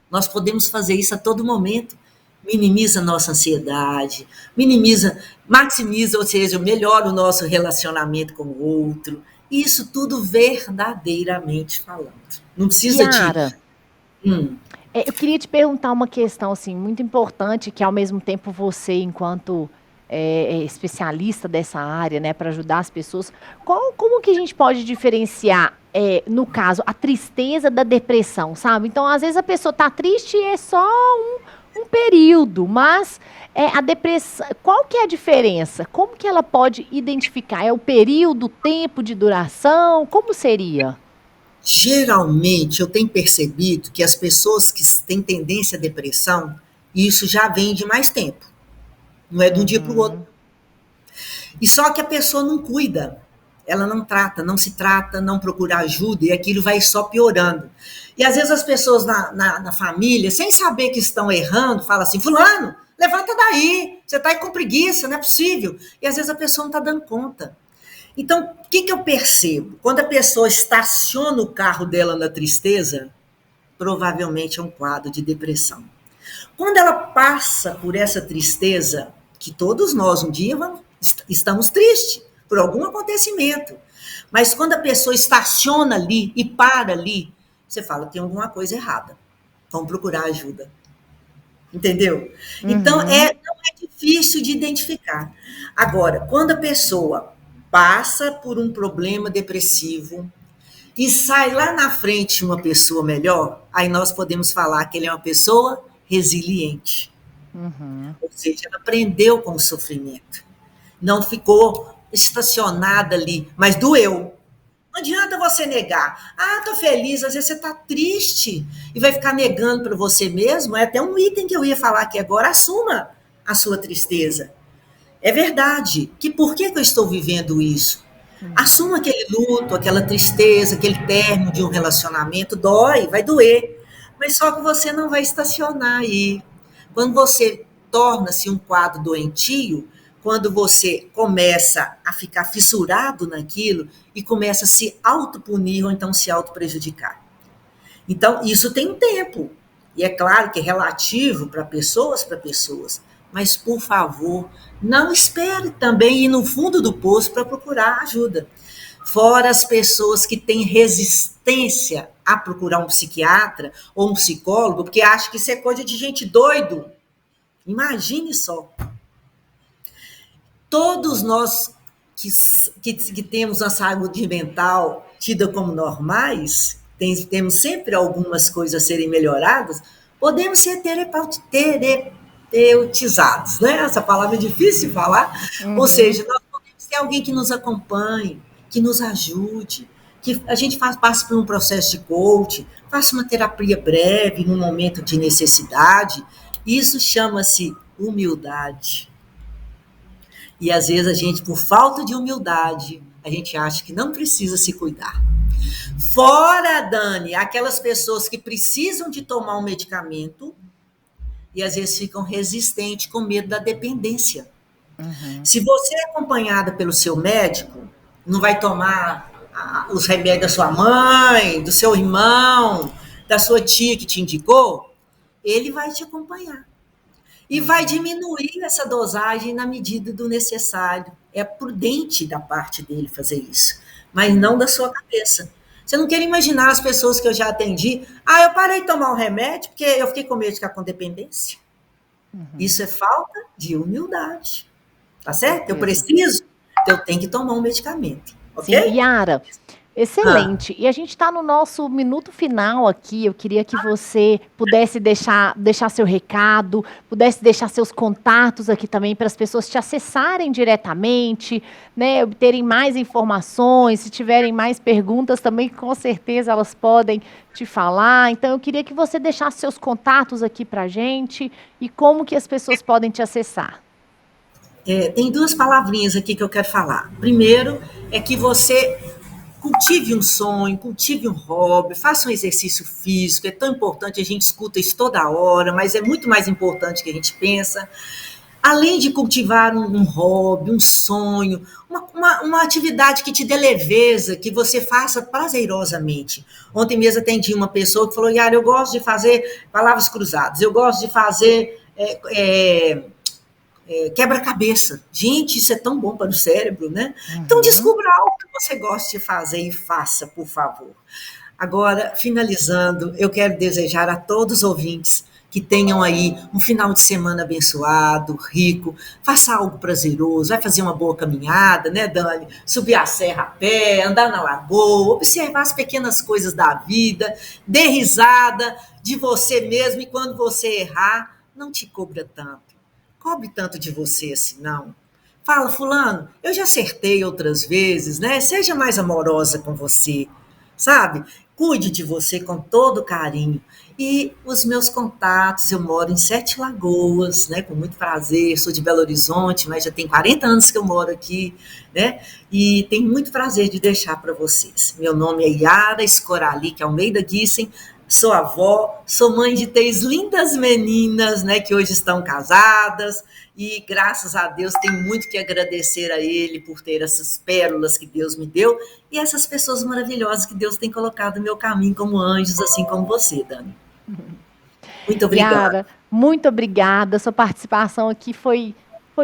Nós podemos fazer isso a todo momento. Minimiza a nossa ansiedade, maximiza, ou seja, melhora o nosso relacionamento com o outro. Isso tudo verdadeiramente falando. Não precisa Yara, eu queria te perguntar uma questão assim, muito importante, que ao mesmo tempo você, enquanto especialista dessa área, né, para ajudar as pessoas, como que a gente pode diferenciar, no caso, a tristeza da depressão, sabe? Então, às vezes a pessoa está triste e é só um período, mas a depressão, qual que é a diferença? Como que ela pode identificar? É o período, o tempo de duração? Como seria? Geralmente, eu tenho percebido que as pessoas que têm tendência à depressão, isso já vem de mais tempo. Não é de um dia para o outro. E só que a pessoa não cuida. Ela não trata, não se trata, não procura ajuda, e aquilo vai só piorando. E às vezes as pessoas na família, sem saber que estão errando, falam assim, fulano, levanta daí, você está aí com preguiça, não é possível. E às vezes a pessoa não está dando conta. Então, o que eu percebo? Quando a pessoa estaciona o carro dela na tristeza, provavelmente é um quadro de depressão. Quando ela passa por essa tristeza, que todos nós um dia estamos tristes por algum acontecimento, mas quando a pessoa estaciona ali e para ali, você fala, tem alguma coisa errada, vamos procurar ajuda. Entendeu? Então, não é difícil de identificar. Agora, quando a pessoa passa por um problema depressivo e sai lá na frente uma pessoa melhor, aí nós podemos falar que ele é uma pessoa resiliente. Ou seja, ela aprendeu com o sofrimento. Não ficou estacionada ali, mas doeu. Não adianta você negar. Ah, tô feliz, às vezes você tá triste e vai ficar negando para você mesmo. É até um item que eu ia falar aqui agora. Assuma a sua tristeza. É verdade. Por que eu estou vivendo isso? Assuma aquele luto, aquela tristeza, aquele término de um relacionamento. Dói, vai doer. Mas só que você não vai estacionar aí. Quando você torna-se um quadro doentio, quando você começa a ficar fissurado naquilo e começa a se autopunir ou então se autoprejudicar. Então, isso tem um tempo. E é claro que é relativo para pessoas, mas, por favor, não espere também ir no fundo do poço para procurar ajuda. Fora as pessoas que têm resistência a procurar um psiquiatra ou um psicólogo, porque acham que isso é coisa de gente doido. Imagine só. Todos nós que temos a saúde mental tida como normais, temos sempre algumas coisas a serem melhoradas, podemos ser terapeutizados, né? Essa palavra é difícil de falar. Ou seja, nós podemos ter alguém que nos acompanhe, que nos ajude, que a gente passe por um processo de coaching, faça uma terapia breve, num momento de necessidade. Isso chama-se humildade. E às vezes a gente, por falta de humildade, a gente acha que não precisa se cuidar. Fora, Dani, aquelas pessoas que precisam de tomar um medicamento e às vezes ficam resistentes com medo da dependência. Se você é acompanhada pelo seu médico, não vai tomar os remédios da sua mãe, do seu irmão, da sua tia que te indicou, ele vai te acompanhar. E vai diminuir essa dosagem na medida do necessário. É prudente da parte dele fazer isso, mas não da sua cabeça. Você não quer imaginar as pessoas que eu já atendi. Eu parei de tomar um remédio porque eu fiquei com medo de ficar com dependência. Isso é falta de humildade. Tá certo? Eu preciso, eu tenho que tomar um medicamento. Ok? Sim, Yara, excelente. E a gente está no nosso minuto final aqui. Eu queria que você pudesse deixar seu recado, pudesse deixar seus contatos aqui também para as pessoas te acessarem diretamente, né, obterem mais informações. Se tiverem mais perguntas também, com certeza elas podem te falar. Então, eu queria que você deixasse seus contatos aqui para a gente e como que as pessoas podem te acessar. Tem duas palavrinhas aqui que eu quero falar. Primeiro, é que você cultive um sonho, cultive um hobby, faça um exercício físico. É tão importante, a gente escuta isso toda hora, mas é muito mais importante que a gente pensa. Além de cultivar um hobby, um sonho, uma atividade que te dê leveza, que você faça prazerosamente. Ontem mesmo atendi uma pessoa que falou: Yara, eu gosto de fazer palavras cruzadas, eu gosto de fazer quebra-cabeça. Gente, isso é tão bom para o cérebro, né? Então, descubra algo que você gosta de fazer e faça, por favor. Agora, finalizando, eu quero desejar a todos os ouvintes que tenham aí um final de semana abençoado, rico, faça algo prazeroso, vai fazer uma boa caminhada, né, Dani? Subir a serra a pé, andar na lagoa, observar as pequenas coisas da vida, dê risada de você mesmo e quando você errar, não te cobra tanto. Cobre tanto de você assim, não. Fala, fulano, eu já acertei outras vezes, né? Seja mais amorosa com você, sabe? Cuide de você com todo carinho. E os meus contatos, eu moro em Sete Lagoas, né? Com muito prazer, sou de Belo Horizonte, mas já tem 40 anos que eu moro aqui, né? E tenho muito prazer de deixar para vocês. Meu nome é Yara Escoralic Almeida Guissen, sou avó, sou mãe de 3 lindas meninas, né, que hoje estão casadas, e graças a Deus tenho muito que agradecer a Ele por ter essas pérolas que Deus me deu, e essas pessoas maravilhosas que Deus tem colocado no meu caminho como anjos, assim como você, Dani. Muito obrigada. Yara, muito obrigada, sua participação aqui foi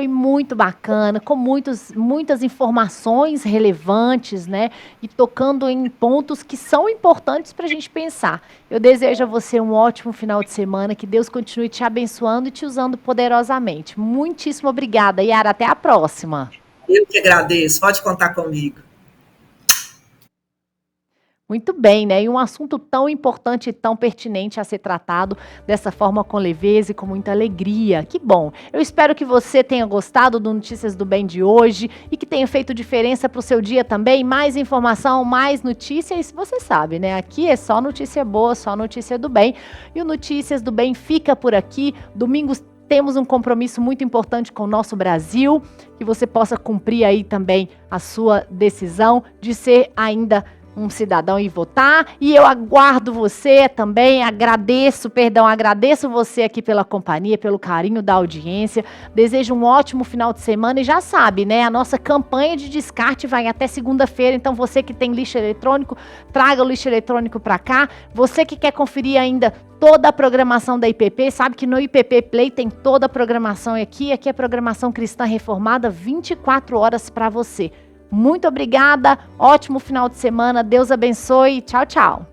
muito bacana, com muitas informações relevantes, né? E tocando em pontos que são importantes para a gente pensar. Eu desejo a você um ótimo final de semana, que Deus continue te abençoando e te usando poderosamente. Muitíssimo obrigada, Yara. Até a próxima. Eu que agradeço. Pode contar comigo. Muito bem, né? E um assunto tão importante e tão pertinente a ser tratado dessa forma com leveza e com muita alegria. Que bom! Eu espero que você tenha gostado do Notícias do Bem de hoje e que tenha feito diferença para o seu dia também. Mais informação, mais notícias, você sabe, né? Aqui é só notícia boa, só notícia do bem. E o Notícias do Bem fica por aqui. Domingos temos um compromisso muito importante com o nosso Brasil, que você possa cumprir aí também a sua decisão de ser ainda um cidadão e votar. E eu aguardo você também, agradeço você aqui pela companhia, pelo carinho da audiência. Desejo um ótimo final de semana e já sabe, né? A nossa campanha de descarte vai até segunda-feira, então você que tem lixo eletrônico, traga o lixo eletrônico para cá. Você que quer conferir ainda toda a programação da IPP, sabe que no IPP Play tem toda a programação aqui é programação cristã reformada 24 horas para você. Muito obrigada, ótimo final de semana, Deus abençoe, tchau, tchau.